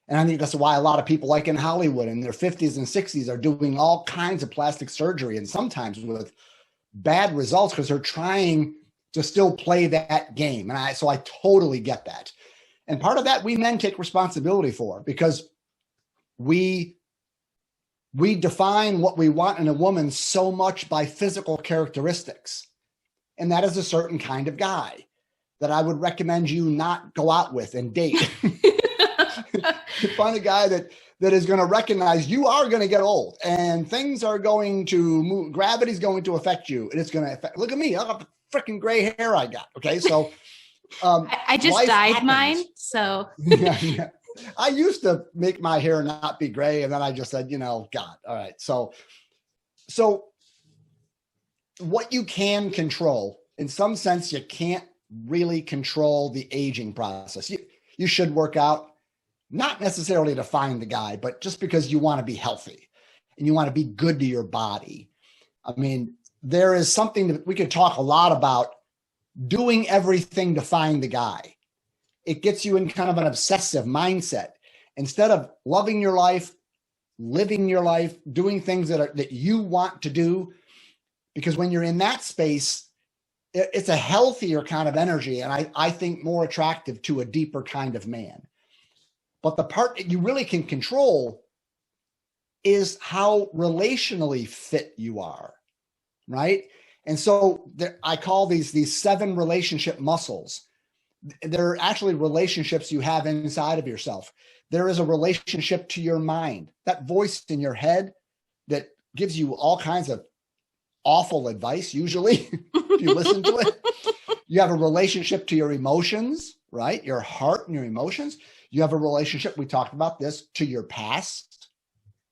and I think that's why a lot of people like in Hollywood in their 50s and 60s are doing all kinds of plastic surgery, and sometimes with bad results, because they're trying to still play that game. And so I totally get that. And part of that we men take responsibility for, because we define what we want in a woman so much by physical characteristics. And that is a certain kind of guy that I would recommend you not go out with and date. Find a guy that is going to recognize you are going to get old and things are going to move. Gravity's going to affect you. And it's going to affect, look at me. I got the freaking gray hair I got. Okay. So I just dyed happens. Mine. So yeah. I used to make my hair not be gray. And then I just said, you know, God, all right. So what you can control, in some sense, you can't really control the aging process. You should work out, not necessarily to find the guy, but just because you want to be healthy and you want to be good to your body. I mean, there is something that we could talk a lot about, doing everything to find the guy. It gets you in kind of an obsessive mindset. Instead of loving your life, living your life, doing things that you want to do, because when you're in that space, it's a healthier kind of energy, and I think more attractive to a deeper kind of man. But the part that you really can control is how relationally fit you are, right? And so I call these 7 relationship muscles. They're actually relationships you have inside of yourself. There is a relationship to your mind, that voice in your head that gives you all kinds of awful advice, usually, if you listen to it. You have a relationship to your emotions, right? Your heart and your emotions. You have a relationship, we talked about this, to your past,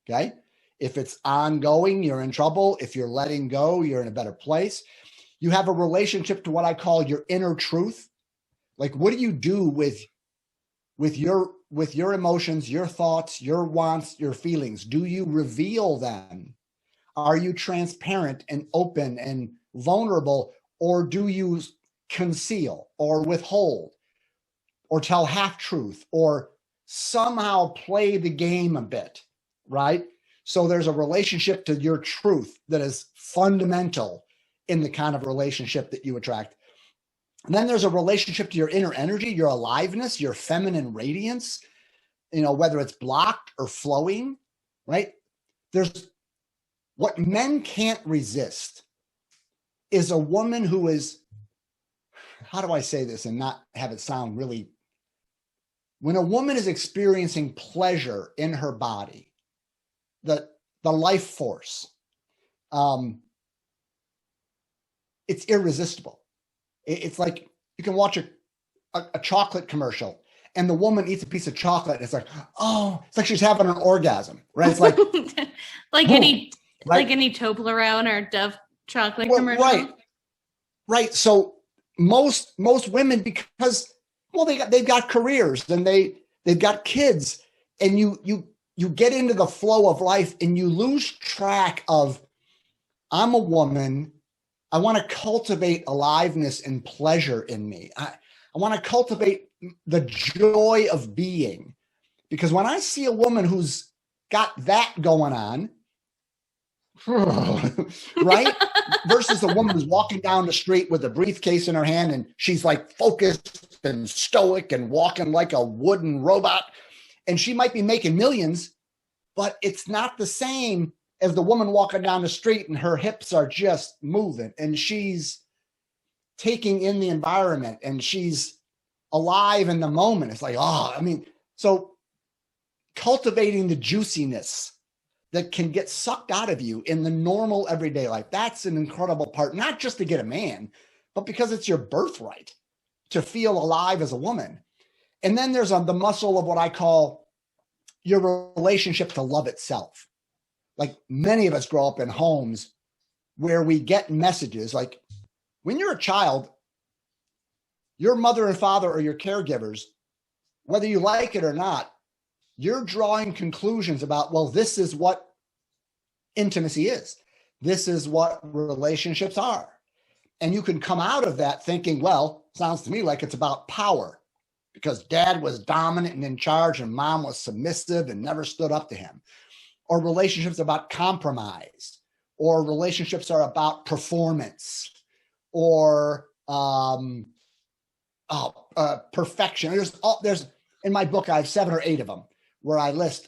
okay? If it's ongoing, you're in trouble. If you're letting go, you're in a better place. You have a relationship to what I call your inner truth. Like, what do you do with your emotions, your thoughts, your wants, your feelings? Do you reveal them? Are you transparent and open and vulnerable, or do you conceal or withhold or tell half truth or somehow play the game a bit, right? So there's a relationship to your truth that is fundamental in the kind of relationship that you attract. And then there's a relationship to your inner energy, your aliveness, your feminine radiance, whether it's blocked or flowing, right? There's what men can't resist is a woman who is, how do I say this and not have it sound really, when a woman is experiencing pleasure in her body, the life force, it's irresistible. It's like you can watch a chocolate commercial and the woman eats a piece of chocolate and it's like, oh, it's like she's having an orgasm, right? It's like, like boom, any right? like any Toblerone or Dove chocolate commercial. Right. So most women, because they've got careers and they've got kids, and you get into the flow of life and you lose track of, I'm a woman. I want to cultivate aliveness and pleasure in me. I want to cultivate the joy of being, because when I see a woman who's got that going on, right? Versus a woman who's walking down the street with a briefcase in her hand and she's like focused and stoic and walking like a wooden robot. And she might be making millions, but it's not the same as the woman walking down the street and her hips are just moving and she's taking in the environment and she's alive in the moment. It's like, so cultivating the juiciness that can get sucked out of you in the normal everyday life. That's an incredible part, not just to get a man, but because it's your birthright to feel alive as a woman. And then there's the muscle of what I call your relationship to love itself. Like, many of us grow up in homes where we get messages. Like, when you're a child, your mother and father or your caregivers, whether you like it or not, you're drawing conclusions about, well, this is what intimacy is. This is what relationships are. And you can come out of that thinking, well, sounds to me like it's about power, because dad was dominant and in charge and mom was submissive and never stood up to him. Or relationships about compromise, or relationships are about performance, or perfection. There's in my book, I have 7 or 8 of them where I list.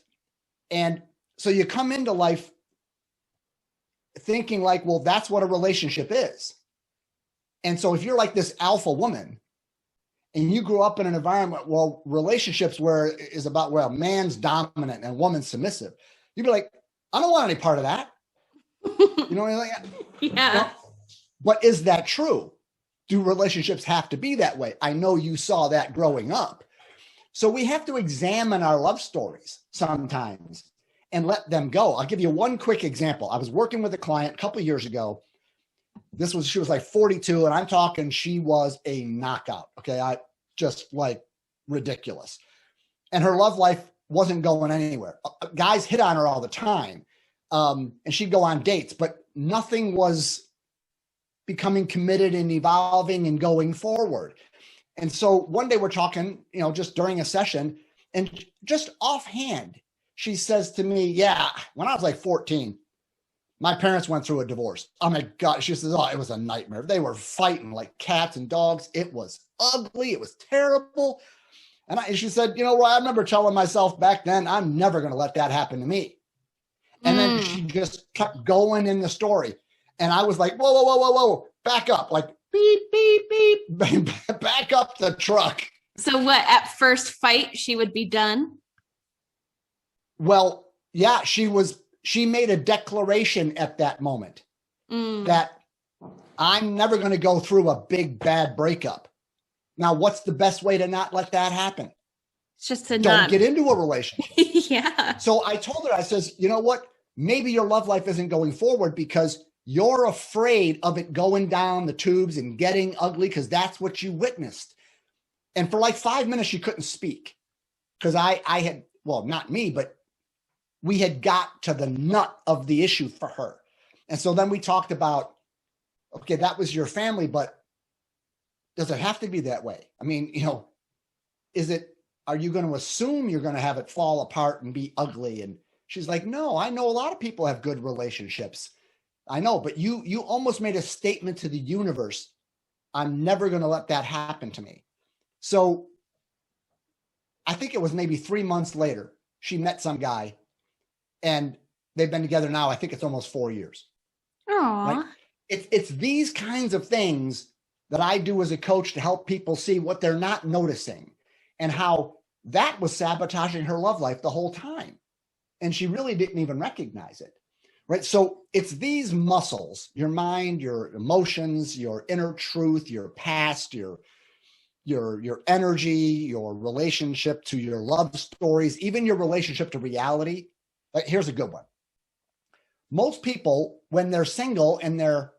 And so you come into life thinking like, well, that's what a relationship is. And so if you're like this alpha woman and you grew up in an environment, well, relationships is about where a man's dominant and a woman's submissive, you'd be like, I don't want any part of that. You know what I mean? Yeah. But is that true? Do relationships have to be that way? I know you saw that growing up. So we have to examine our love stories sometimes and let them go. I'll give you one quick example. I was working with a client a couple of years ago. She was like 42, and I'm talking, she was a knockout. Okay. I just like ridiculous. And her love life wasn't going anywhere. Guys hit on her all the time. And she'd go on dates, but nothing was becoming committed and evolving and going forward. And so one day we're talking, just during a session, and just offhand, she says to me, yeah, when I was like 14, my parents went through a divorce. Oh my God. She says, oh, it was a nightmare. They were fighting like cats and dogs. It was ugly. It was terrible. And she said, Roy, I remember telling myself back then, I'm never going to let that happen to me. And then she just kept going in the story. And I was like, whoa, whoa, whoa, whoa, whoa, back up, like beep, beep, beep, back up the truck. So what, at first fight, she would be done? Well, yeah, she made a declaration at that moment that I'm never going to go through a big, bad breakup. Now, what's the best way to not let that happen? It's just to don't get into a relationship. Yeah. So I told her, I says, you know what? Maybe your love life isn't going forward because you're afraid of it going down the tubes and getting ugly because that's what you witnessed. And for like 5 minutes, she couldn't speak because I had, well, not me, but we had got to the nut of the issue for her. And so then we talked about, okay, that was your family, but does it have to be that way? I mean, are you going to assume you're going to have it fall apart and be ugly? And she's like, no, I know a lot of people have good relationships. I know, but you almost made a statement to the universe. I'm never going to let that happen to me. So I think it was maybe 3 months later, she met some guy and they've been together now. I think it's almost 4 years. Aww. Right? It's these kinds of things that I do as a coach to help people see what they're not noticing and how that was sabotaging her love life the whole time. And she really didn't even recognize it. Right. So it's these muscles, your mind, your emotions, your inner truth, your past, your energy, your relationship to your love stories, even your relationship to reality. Like, here's a good one. Most people, when they're single and they're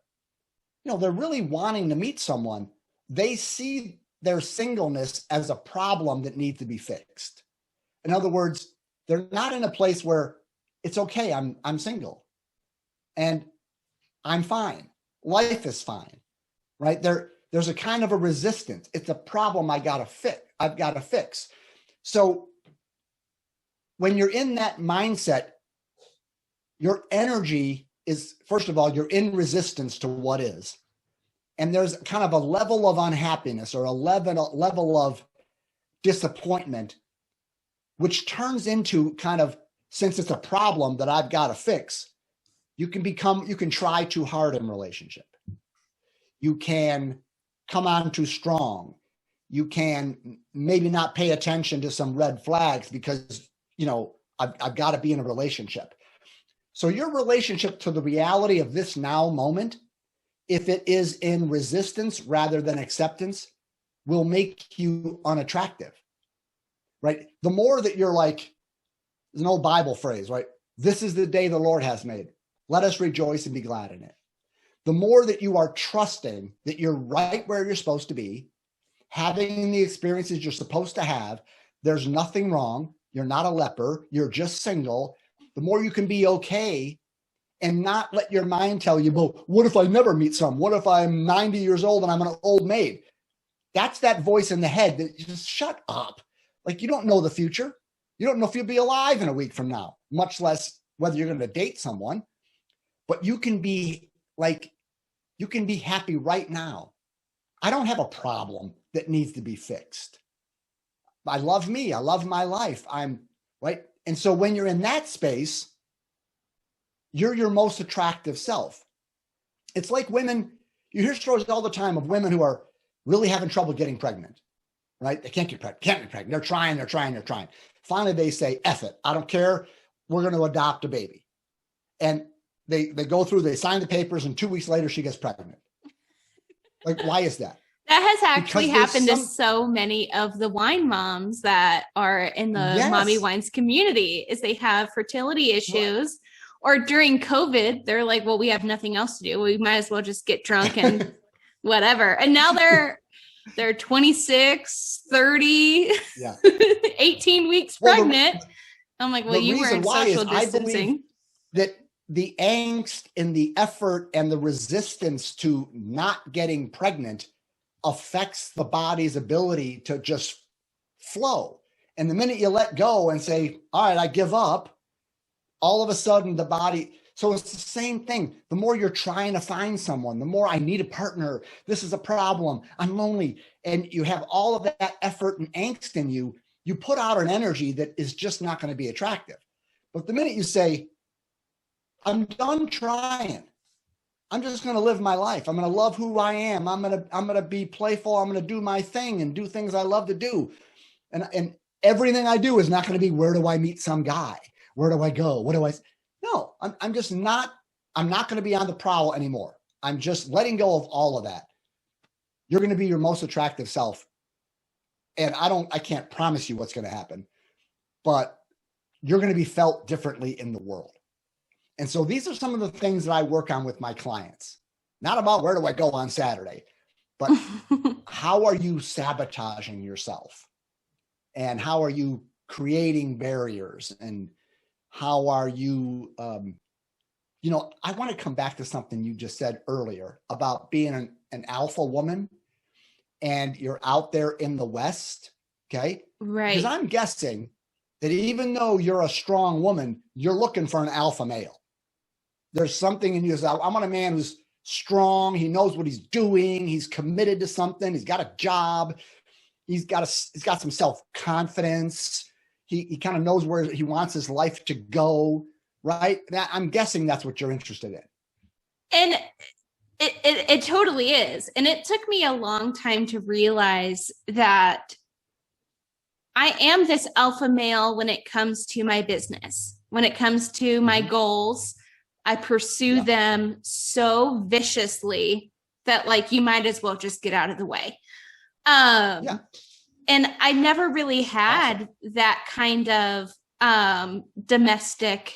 really wanting to meet someone, they see their singleness as a problem that needs to be fixed. In other words, they're not in a place where it's okay, I'm single and I'm fine. Life is fine, right? There's a kind of a resistance. It's a problem I've got to fix. So when you're in that mindset, your energy is, first of all, you're in resistance to what is. And there's kind of a level of unhappiness or a level of disappointment, which turns into kind of, since it's a problem that I've got to fix, you can try too hard in relationship. You can come on too strong. You can maybe not pay attention to some red flags because, I've got to be in a relationship. So your relationship to the reality of this now moment, if it is in resistance rather than acceptance, will make you unattractive, right? The more that you're like, there's an old Bible phrase, right? This is the day the Lord has made. Let us rejoice and be glad in it. The more that you are trusting that you're right where you're supposed to be, having the experiences you're supposed to have, there's nothing wrong. You're not a leper. You're just single. The more you can be okay and not let your mind tell you, well, what if I never meet some? What if I'm 90 years old and I'm an old maid? That's that voice in the head that just shut up. Like, you don't know the future. You don't know if you'll be alive in a week from now, much less whether you're going to date someone. But you can be happy right now. I don't have a problem that needs to be fixed. I love me. I love my life. I'm right. And so when you're in that space, you're your most attractive self. It's like women, you hear stories all the time of women who are really having trouble getting pregnant, right? They can't get pregnant. They're trying. Finally, they say, F it. I don't care. We're going to adopt a baby. And they go through, they sign the papers, and 2 weeks later, she gets pregnant. Like, why is that? That has actually happened to so many of the wine moms that are in the Mommy Wines community, is they have fertility issues. Or during COVID, they're like, well, we have nothing else to do. We might as well just get drunk and whatever. And now they're 26, 30, 18 weeks pregnant. I'm like, well, you were in social distancing. That the angst and the effort and the resistance to not getting pregnant affects the body's ability to just flow. And the minute you let go and say, all right, I give up, all of a sudden the body, so it's the same thing. The more you're trying to find someone, the more I need a partner. This is a problem. I'm lonely. And you have all of that effort and angst in you, you put out an energy that is just not going to be attractive. But the minute you say, I'm done trying, I'm just going to live my life. I'm going to love who I am. I'm going to be playful. I'm going to do my thing and do things I love to do. And everything I do is not going to be, where do I meet some guy? Where do I go? What do I? No, I'm just not, I'm not going to be on the prowl anymore. I'm just letting go of all of that. You're going to be your most attractive self. And I can't promise you what's going to happen, but you're going to be felt differently in the world. And so these are some of the things that I work on with my clients. Not about where do I go on Saturday, but how are you sabotaging yourself? And how are you creating barriers? And how are you, I want to come back to something you just said earlier about being an alpha woman, and you're out there in the West, okay? Right. Because I'm guessing that even though you're a strong woman, you're looking for an alpha male. There's something in you that I want a man who's strong. He knows what he's doing. He's committed to something. He's got a job. He's got some self-confidence. He kind of knows where he wants his life to go, right? I'm guessing that's what you're interested in. And it totally is. And it took me a long time to realize that I am this alpha male when it comes to my business, when it comes to my goals. I pursue them so viciously that, like, you might as well just get out of the way. And I never really had that kind of domestic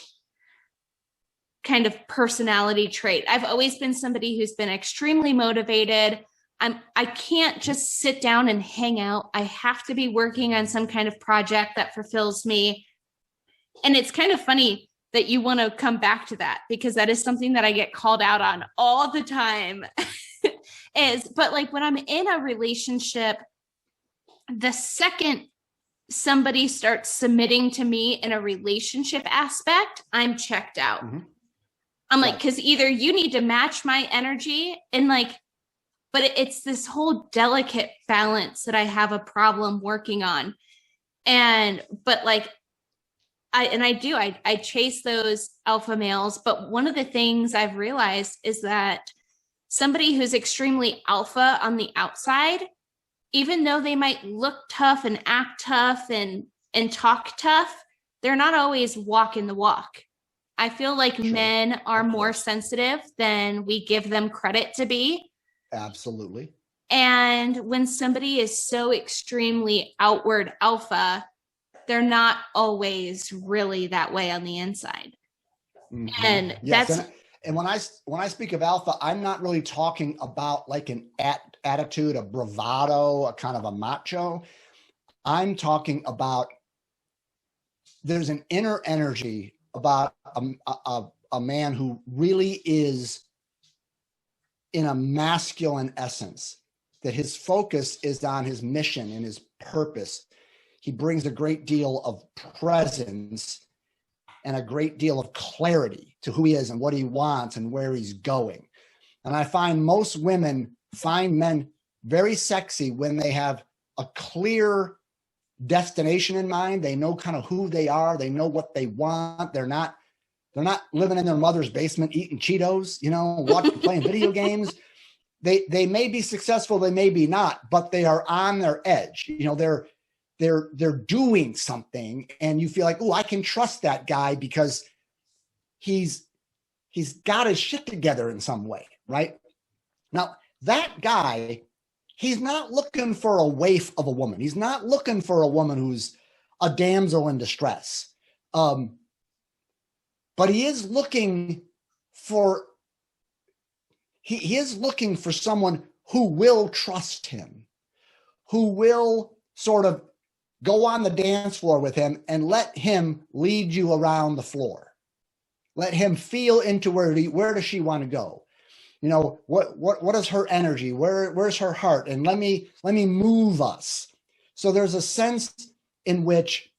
kind of personality trait. I've always been somebody who's been extremely motivated. I can't just sit down and hang out. I have to be working on some kind of project that fulfills me. And it's kind of funny that you want to come back to that, because that is something that I get called out on all the time. But like when I'm in a relationship, the second somebody starts submitting to me in a relationship aspect, I'm checked out. Mm-hmm. I'm like, because either you need to match my energy and like, but it's this whole delicate balance that I have a problem working on. But like, I chase those alpha males. But one of the things I've realized is that somebody who's extremely alpha on the outside, even though they might look tough and act tough and talk tough, they're not always walking the walk. I feel like men are more sensitive than we give them credit to be. Absolutely. And when somebody is so extremely outward alpha, they're not always really that way on the inside. Mm-hmm. And and when I speak of alpha, I'm not really talking about like an attitude, a bravado, a kind of a macho. I'm talking about there's an inner energy about a man who really is in a masculine essence, that his focus is on his mission and his purpose. He brings a great deal of presence and a great deal of clarity to who he is and what he wants and where he's going. And I find most women find men very sexy when they have a clear destination in mind. They know kind of who they are. They know what they want. They're not living in their mother's basement eating Cheetos, playing video games. They may be successful, they may be not, but they are on their edge. They're doing something, and you feel like, oh, I can trust that guy because he's got his shit together in some way, right? Now, that guy, he's not looking for a waif of a woman. He's not looking for a woman who's a damsel in distress. But he is looking for someone who will trust him, who will sort of go on the dance floor with him and let him lead you around the floor. Let him feel into where does she want to go? You know, what is her energy? Where's her heart? And let me move us. So there's a sense in which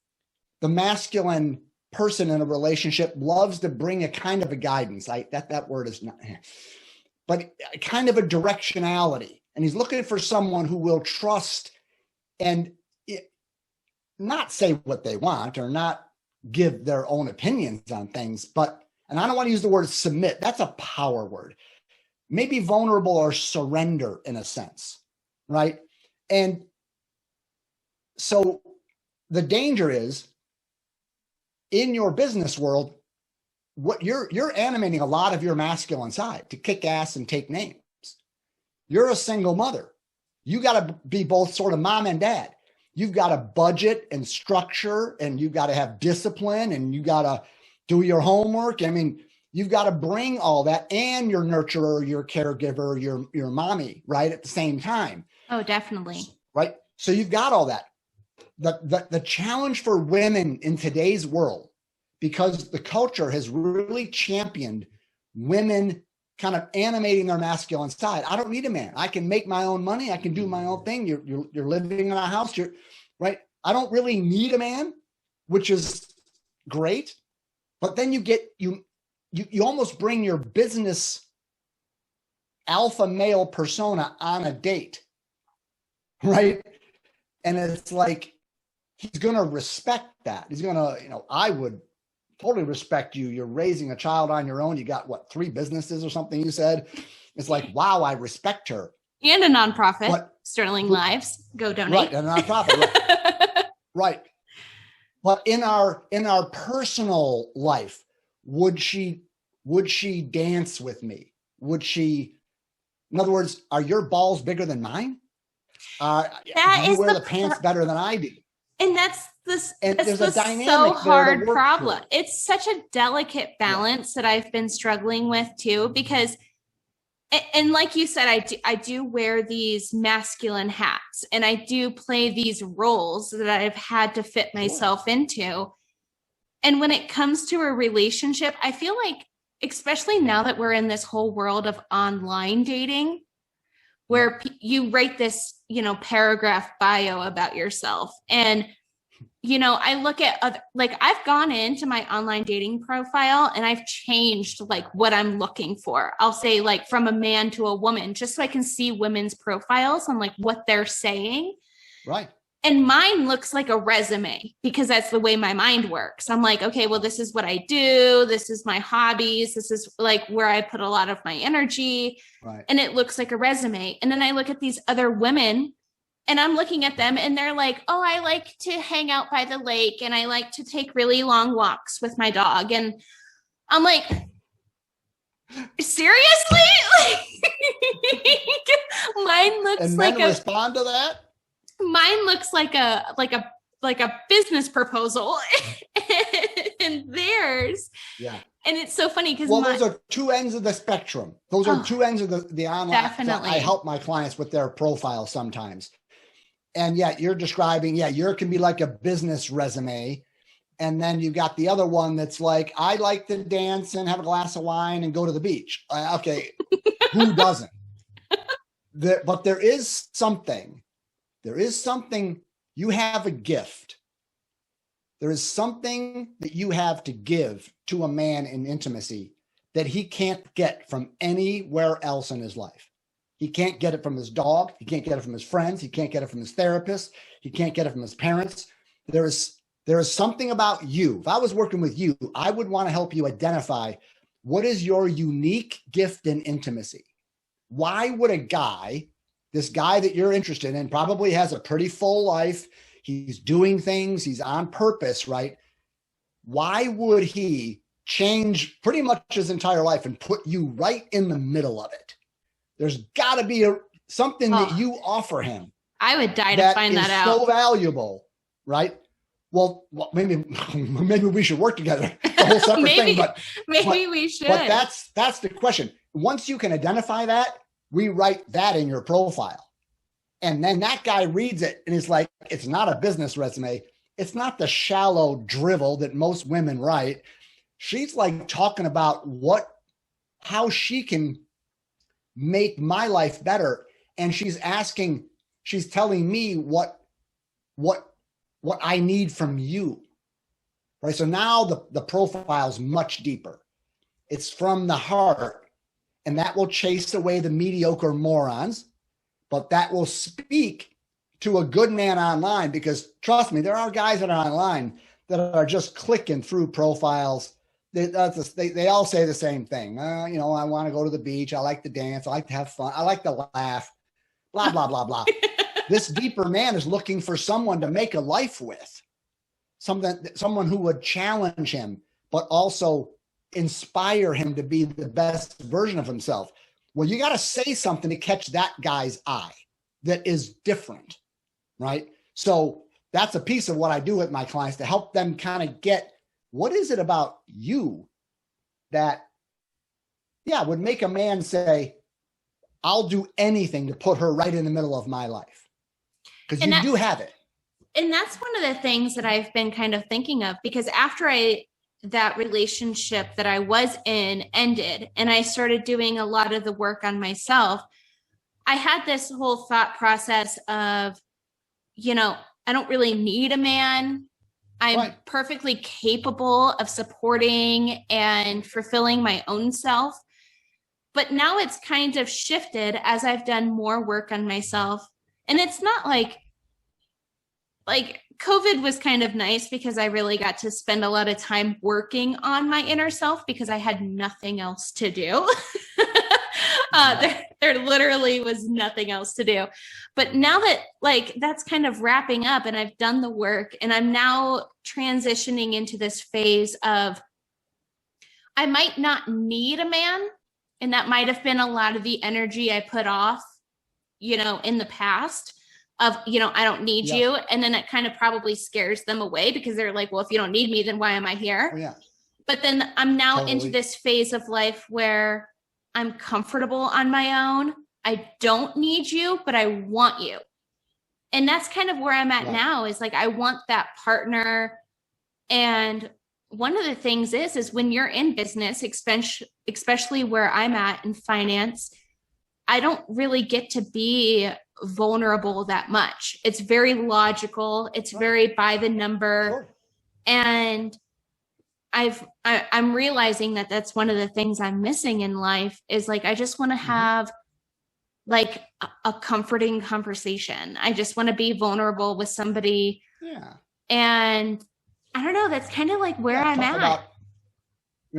the masculine person in a relationship loves to bring a kind of a guidance. That word is not, but kind of a directionality. And he's looking for someone who will trust and not say what they want or not give their own opinions on things, but, and I don't want to use the word submit. That's a power word. Maybe vulnerable or surrender in a sense, right? And so the danger is in your business world, what you're animating a lot of your masculine side to kick ass and take names. You're a single mother. You got to be both sort of mom and dad. You've got to budget and structure, and you've got to have discipline, and you got to do your homework. I mean, you've got to bring all that, and your nurturer, your caregiver, your mommy, right, at the same time. Oh, definitely. Right. So you've got all that. The challenge for women in today's world, because the culture has really championed women kind of animating their masculine side. I don't need a man. I can make my own money. I can do my own thing. You're living in a house. You're right. I don't really need a man, which is great. But then you almost bring your business alpha male persona on a date, right? And it's like, he's going to respect that. He's going to, I would totally respect you. You're raising a child on your own. You got 3 businesses or something you said. It's like, wow, I respect her. And a nonprofit, Sterling Lives. Go donate. Right, a nonprofit. Right. Right. But in our personal life, would she dance with me? Would she, in other words, are your balls bigger than mine? Do you wear the pants better than I do? And that's there's a dynamic so hard problem. Through. It's such a delicate balance that I've been struggling with too, because, and like you said, I do wear these masculine hats, and I do play these roles that I've had to fit myself into. And when it comes to a relationship, I feel like, especially now that we're in this whole world of online dating, where you write this, paragraph bio about yourself. And, I look at I've gone into my online dating profile and I've changed what I'm looking for. I'll say from a man to a woman, just so I can see women's profiles on what they're saying. Right. And mine looks like a resume, because that's the way my mind works. I'm like, okay, well, this is what I do. This is my hobbies. This is where I put a lot of my energy. Right. And it looks like a resume. And then I look at these other women, and I'm looking at them, and they're like, oh, I like to hang out by the lake, and I like to take really long walks with my dog. And I'm like, seriously? Mine looks and men respond to that? Mine looks like a business proposal, and theirs. Yeah. And it's so funny because those are 2 ends of the spectrum. Those are 2 ends of the online. Definitely. I help my clients with their profile sometimes. And you're describing, yours can be like a business resume. And then you got the other one that's like, I like to dance and have a glass of wine and go to the beach. Okay. Who doesn't? But there is something, you have a gift. There is something that you have to give to a man in intimacy that he can't get from anywhere else in his life. He can't get it from his dog. He can't get it from his friends. He can't get it from his therapist. He can't get it from his parents. There is something about you. If I was working with you, I would want to help you identify what is your unique gift in intimacy. Why would this guy that you're interested in, probably has a pretty full life, he's doing things, he's on purpose, right? Why would he change pretty much his entire life and put you right in the middle of it? There's got to be something that you offer him. I would die to find that out. So valuable, right? Well, maybe we should work together. It's a whole separate thing, but we should. But that's the question. Once you can identify that, we write that in your profile. And then that guy reads it and is like, it's not a business resume. It's not the shallow drivel that most women write. She's like talking about how she can make my life better. And she's telling me what I need from you. Right. So now the profile's much deeper. It's from the heart, and that will chase away the mediocre morons, but that will speak to a good man online, because trust me, there are guys that are online that are just clicking through profiles. They all say the same thing. I want to go to the beach. I like to dance. I like to have fun. I like to laugh, blah, blah, blah, blah. This deeper man is looking for someone to make a life with, someone who would challenge him, but also inspire him to be the best version of himself. Well, you got to say something to catch that guy's eye that is different, right? So that's a piece of what I do with my clients, to help them kind of get, what is it about you that, would make a man say, I'll do anything to put her right in the middle of my life? Because you do have it. And that's one of the things that I've been kind of thinking of, because after that relationship that I was in ended, and I started doing a lot of the work on myself, I had this whole thought process of, I don't really need a man. I'm perfectly capable of supporting and fulfilling my own self. But now it's kind of shifted as I've done more work on myself. And it's not like COVID was kind of nice, because I really got to spend a lot of time working on my inner self because I had nothing else to do. There literally was nothing else to do. But now that that's kind of wrapping up and I've done the work, and I'm now transitioning into this phase of, I might not need a man. And that might have been a lot of the energy I put off, in the past of, I don't need you. And then it kind of probably scares them away, because they're like, well, if you don't need me, then why am I here? Oh, yeah. But then I'm now into this phase of life where I'm comfortable on my own. I don't need you, but I want you. And that's kind of where I'm at now, is I want that partner. And one of the things is when you're in business, especially where I'm at in finance, I don't really get to be vulnerable that much. It's very logical. It's very by the number. Sure. And I'm realizing that that's one of the things I'm missing in life, is I just want to have a comforting conversation. I just want to be vulnerable with somebody. Yeah. And I don't know, that's kind of where I'm at.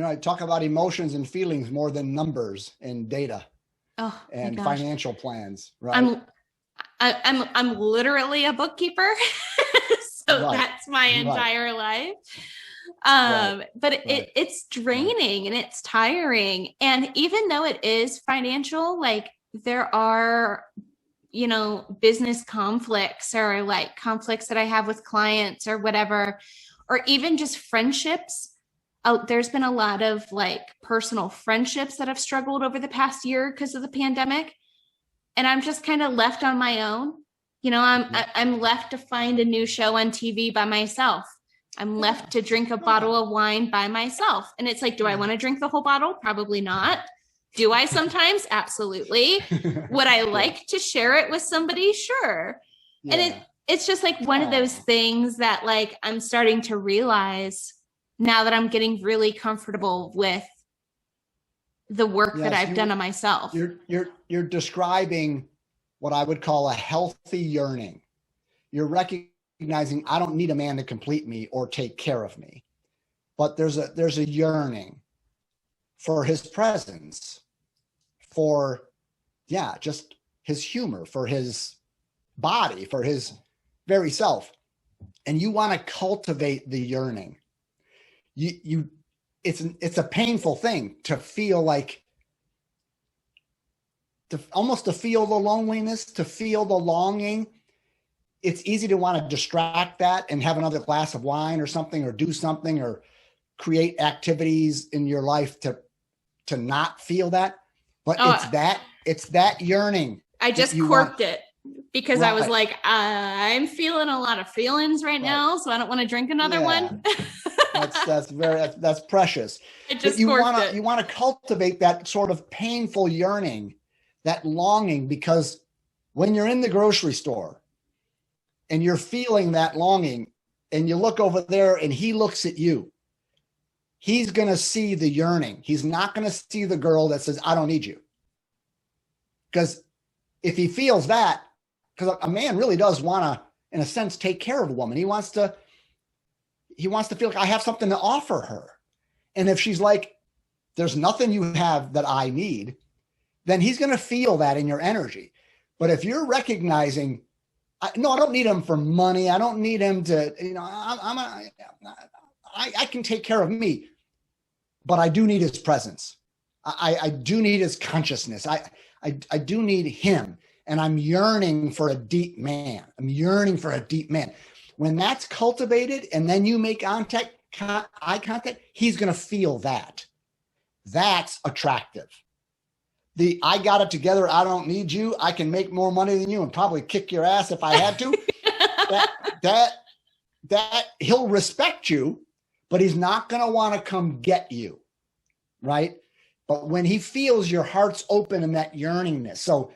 I talk about emotions and feelings more than numbers and data and financial plans, right? I'm literally a bookkeeper. So that's my entire life. But it's draining and it's tiring. And even though it is financial, there are, business conflicts, or conflicts that I have with clients or whatever, or even just friendships. There's been a lot of personal friendships that have struggled over the past year because of the pandemic. And I'm just kind of left on my own. I'm left to find a new show on TV by myself. I'm left to drink a bottle of wine by myself. And it's do I want to drink the whole bottle? Probably not. Do I sometimes? Absolutely. Would I like to share it with somebody? Sure. Yeah. And it's just one of those things that I'm starting to realize now that I'm getting really comfortable with the work that I've done on myself. You're describing what I would call a healthy yearning. You're recognizing I don't need a man to complete me or take care of me, but there's a yearning for his presence, for just his humor, for his body, for his very self. And you want to cultivate the yearning. It's a painful thing to feel to feel the loneliness, to feel the longing. It's easy to want to distract that and have another glass of wine or something, or do something, or create activities in your life to not feel that. But it's that yearning. I just corked it because I was I'm feeling a lot of feelings right now, so I don't want to drink another one. That's precious. I just you corked want to cultivate that sort of painful yearning, that longing, because when you're in the grocery store and you're feeling that longing and you look over there and he looks at you, he's going to see the yearning. He's not going to see the girl that says, I don't need you. Because if he feels that, because a man really does want to, in a sense, take care of a woman. He wants to feel like I have something to offer her. And if she's like, there's nothing you have that I need, then he's going to feel that in your energy. But if you're recognizing, no, I don't need him for money. I don't need him to, I can take care of me, but I do need his presence. I do need his consciousness. I do need him. And I'm yearning for a deep man. I'm yearning for a deep man. When that's cultivated and then you make eye contact, he's going to feel that. That's attractive. I got it together. I don't need you. I can make more money than you and probably kick your ass if I had to. that he'll respect you, but he's not going to want to come get you. Right. But when he feels your heart's open and that yearningness. So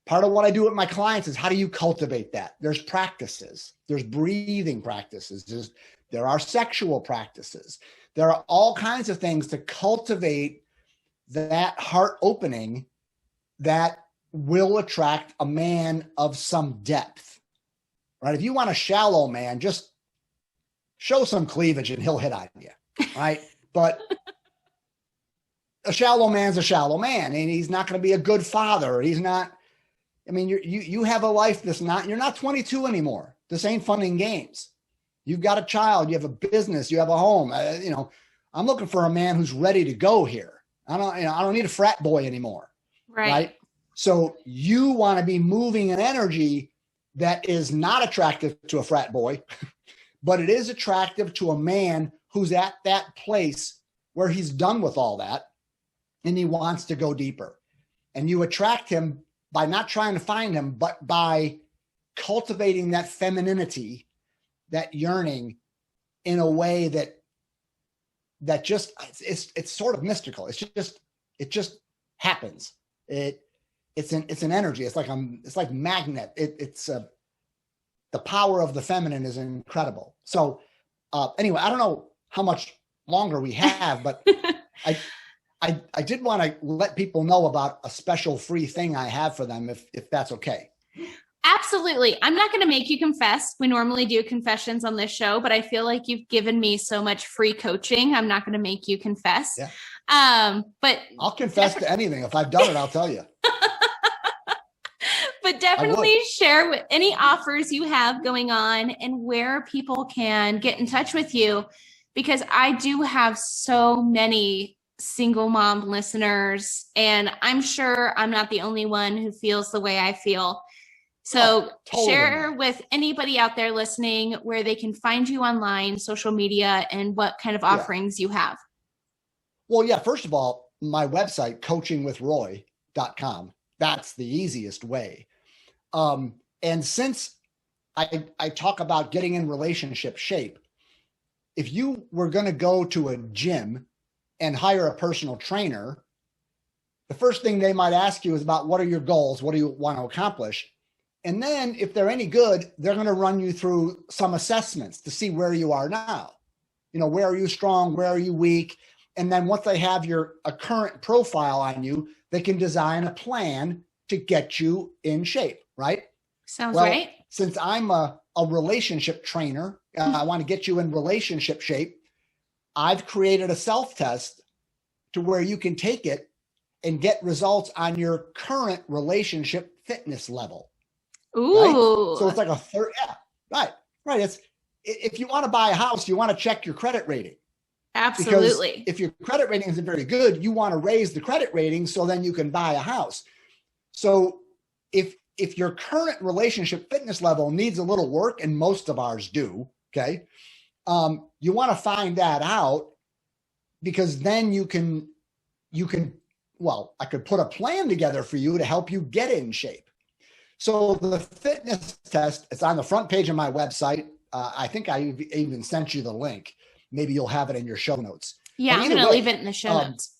part of what I do with my clients is how do you cultivate that? There's practices. There's breathing practices. There are sexual practices. There are all kinds of things to cultivate that heart opening that will attract a man of some depth, right? If you want a shallow man, just show some cleavage and he'll hit on you, right? But a shallow man's a shallow man, and he's not going to be a good father. He's not. I mean, you have a life you're not 22 anymore. This ain't fun and games. You've got a child, you have a business, you have a home. I'm looking for a man who's ready to go here. I don't need a frat boy anymore. Right. So you want to be moving an energy that is not attractive to a frat boy, but it is attractive to a man who's at that place where he's done with all that and he wants to go deeper. And you attract him by not trying to find him, but by cultivating that femininity, that yearning in a way that just, it's sort of mystical. It just happens. It's an energy. It's like magnet. The power of the feminine is incredible. So anyway, I don't know how much longer we have, but I did want to let people know about a special free thing I have for them, if that's okay. Absolutely. I'm not going to make you confess. We normally do confessions on this show, but I feel like you've given me so much free coaching. I'm not going to make you confess. Yeah. But I'll confess to anything. If I've done it, I'll tell you. But definitely share with any offers you have going on and where people can get in touch with you, because I do have so many single mom listeners, and I'm sure I'm not the only one who feels the way I feel. So totally. Share with anybody out there listening where they can find you online, social media, and what kind of offerings you have. Well, yeah, first of all, my website, coachingwithroy.com. That's the easiest way. And since I talk about getting in relationship shape, if you were going to go to a gym and hire a personal trainer, the first thing they might ask you is about what are your goals? What do you want to accomplish? And then if they're any good, they're going to run you through some assessments to see where you are now. Where are you strong? Where are you weak? And then once they have a current profile on you, they can design a plan to get you in shape, right? Sounds right. Since I'm a relationship trainer, I want to get you in relationship shape. I've created a self-test to where you can take it and get results on your current relationship fitness level. Ooh. Right? So it's like a third. Yeah, right. It's if you want to buy a house, you want to check your credit rating. Absolutely. Because if your credit rating isn't very good, you want to raise the credit rating so then you can buy a house. So if your current relationship fitness level needs a little work, and most of ours do, okay, you want to find that out, because then you can, I could put a plan together for you to help you get in shape. So the fitness test, it's on the front page of my website. I think I even sent you the link. maybe you'll have it in your show notes. Yeah, I'm going to leave it in the show notes.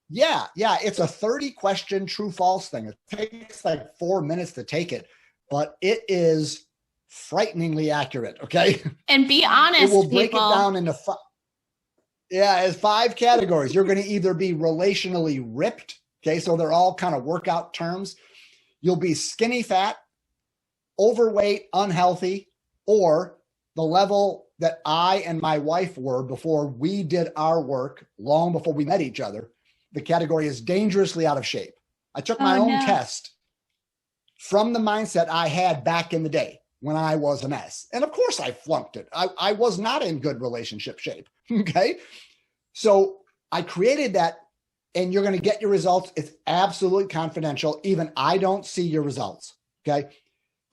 Yeah. It's a 30 question true false thing. It takes like 4 minutes to take it, but it is frighteningly accurate. Okay. And be honest, it will break people. it down into as 5 categories. You're going to either be relationally ripped. Okay. So they're all kind of workout terms. You'll be skinny fat, overweight, unhealthy, or the level that I and my wife were before we did our work, long before we met each other. The category is dangerously out of shape. I took my own test from the mindset I had back in the day when I was a mess. And of course I flunked it. I was not in good relationship shape. Okay. So I created that, and you're going to get your results. It's absolutely confidential. Even I don't see your results. Okay.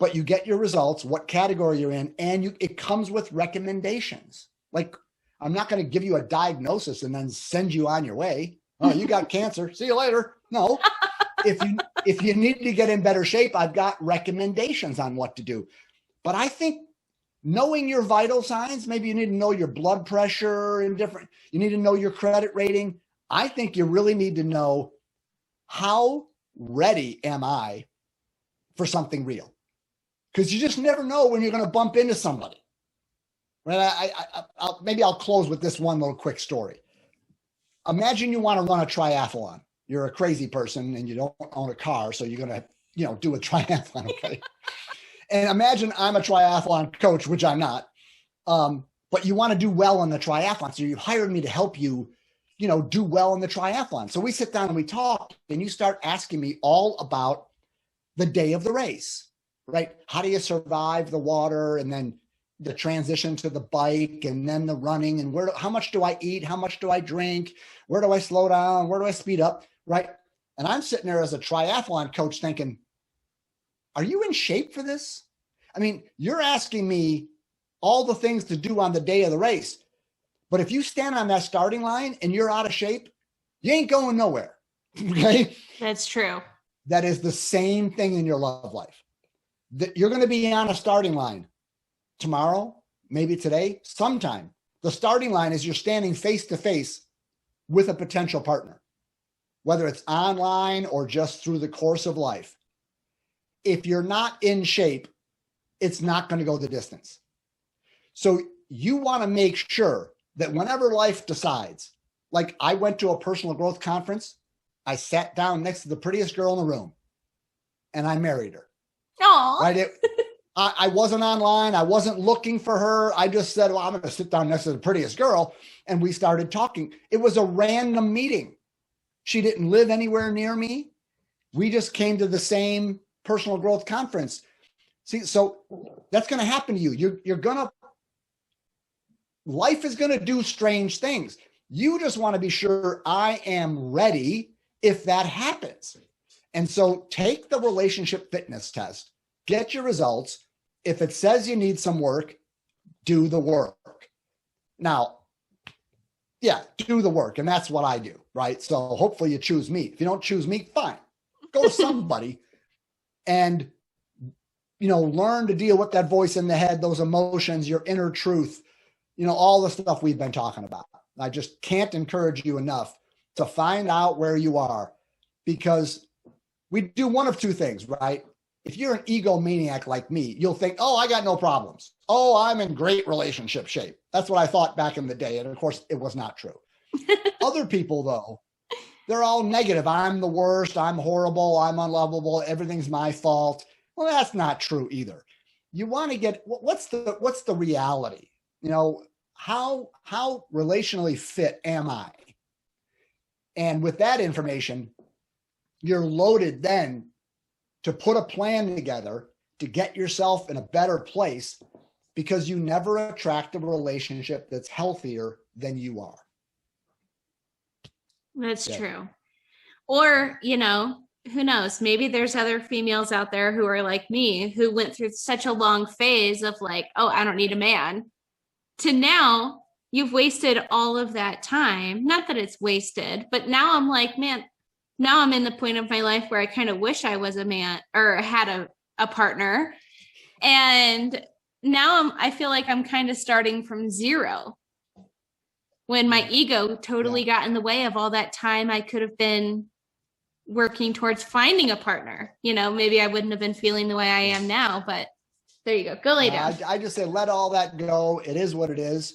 But you get your results, what category you're in, and it comes with recommendations. Like, I'm not going to give you a diagnosis and then send you on your way. Oh, you got cancer. See you later. No. If you need to get in better shape, I've got recommendations on what to do. But I think knowing your vital signs, maybe you need to know your blood pressure and you need to know your credit rating. I think you really need to know, how ready am I for something real? Because you just never know when you're going to bump into somebody. Right? Maybe I'll close with this one little quick story. Imagine you want to run a triathlon. You're a crazy person and you don't own a car, so you're going to, do a triathlon. Okay. And imagine I'm a triathlon coach, which I'm not. But you want to do well in the triathlon. So you hired me to help you, do well in the triathlon. So we sit down and we talk, and you start asking me all about the day of the race, right? How do you survive the water, and then the transition to the bike, and then the running, and how much do I eat? How much do I drink? Where do I slow down? Where do I speed up? Right. And I'm sitting there as a triathlon coach thinking, are you in shape for this? I mean, you're asking me all the things to do on the day of the race. But if you stand on that starting line and you're out of shape, you ain't going nowhere. Okay. That's true. That is the same thing in your love life. That you're going to be on a starting line tomorrow, maybe today, sometime. The starting line is you're standing face to face with a potential partner, whether it's online or just through the course of life. If you're not in shape, it's not going to go the distance. So you want to make sure that whenever life decides, like I went to a personal growth conference, I sat down next to the prettiest girl in the room and I married her. Aww. Right? I wasn't online. I wasn't looking for her. I just said, well, I'm going to sit down next to the prettiest girl. And we started talking. It was a random meeting. She didn't live anywhere near me. We just came to the same personal growth conference. See, so that's going to happen to you. Life is going to do strange things. You just want to be sure I am ready if that happens. And so take the relationship fitness test, get your results. If it says you need some work, do the work. Now, do the work. And that's what I do, right? So hopefully you choose me. If you don't choose me, fine. Go to somebody and, learn to deal with that voice in the head, those emotions, your inner truth, all the stuff we've been talking about. I just can't encourage you enough to find out where you are, because we do one of two things, right? If you're an egomaniac like me, you'll think, oh, I got no problems. Oh, I'm in great relationship shape. That's what I thought back in the day. And of course, it was not true. Other people, though, they're all negative. I'm the worst. I'm horrible. I'm unlovable. Everything's my fault. Well, that's not true either. You want to get, what's the reality? How relationally fit am I? And with that information, you're loaded then to put a plan together to get yourself in a better place, because you never attract a relationship that's healthier than you are. That's true. Or, who knows? Maybe there's other females out there who are like me, who went through such a long phase of like, oh, I don't need a man, to now you've wasted all of that time. Not that it's wasted, but now I'm like, man, now I'm in the point of my life where I kind of wish I was a man or had a partner. And now I feel like I'm kind of starting from zero. when my ego totally got in the way of all that time I could have been working towards finding a partner. Maybe I wouldn't have been feeling the way I am now, but there you go. Go lay down. I just say, let all that go. It is what it is.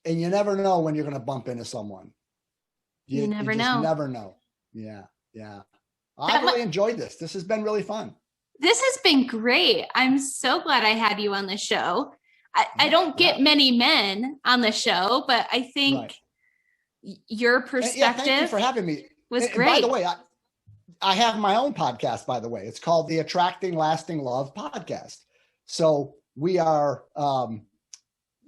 And you never know when you're going to bump into someone. You never just know. Never know. Yeah. I really enjoyed this. This has been really fun. This has been great. I'm so glad I had you on the show. I don't get many men on the show, but I think your perspective thank you for having me. Was great. By the way, I have my own podcast, by the way. It's called the Attracting Lasting Love Podcast. So we are,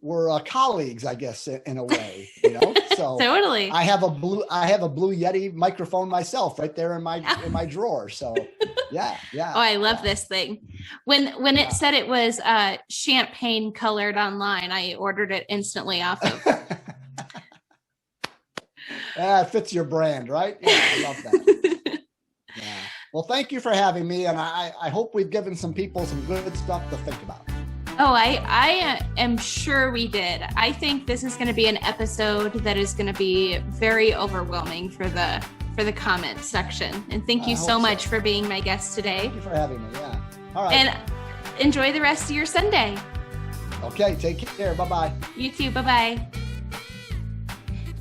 we're colleagues, I guess, in a way, So totally. I have a blue Yeti microphone myself right there in my drawer. So yeah. Oh, I love this thing. When it said it was champagne colored online, I ordered it instantly off of. It fits your brand, right? Yeah, I love that. Yeah. Well, thank you for having me, and I hope we've given some people some good stuff to think about. Oh, I am sure we did. I think this is going to be an episode that is going to be very overwhelming for the comment section. And thank you so much for being my guest today. Thank you for having me. Yeah. All right. And enjoy the rest of your Sunday. Okay. Take care. Bye-bye. You too. Bye-bye.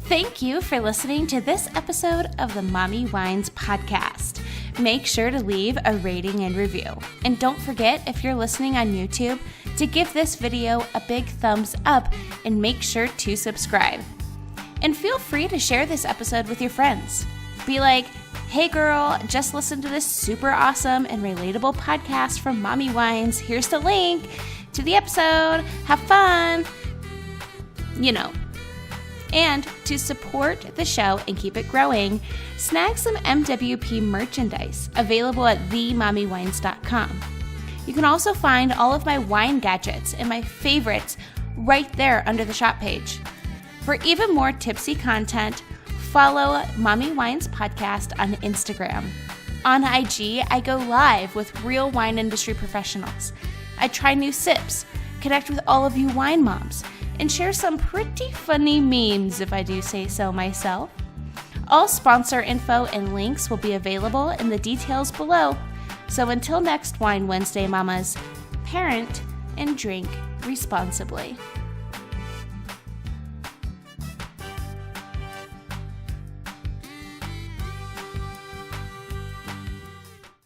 Thank you for listening to this episode of the Mommy Wines podcast. Make sure to leave a rating and review. And don't forget, if you're listening on YouTube, to give this video a big thumbs up and make sure to subscribe. And feel free to share this episode with your friends. Be like, hey girl, just listen to this super awesome and relatable podcast from Mommy Wines. Here's the link to the episode. Have fun. And to support the show and keep it growing, snag some MWP merchandise available at themommywines.com. You can also find all of my wine gadgets and my favorites right there under the shop page. For even more tipsy content, follow Mommy Wines Podcast on Instagram. On IG, I go live with real wine industry professionals. I try new sips, connect with all of you wine moms, and share some pretty funny memes, if I do say so myself. All sponsor info and links will be available in the details below. So until next Wine Wednesday, mamas, parent and drink responsibly.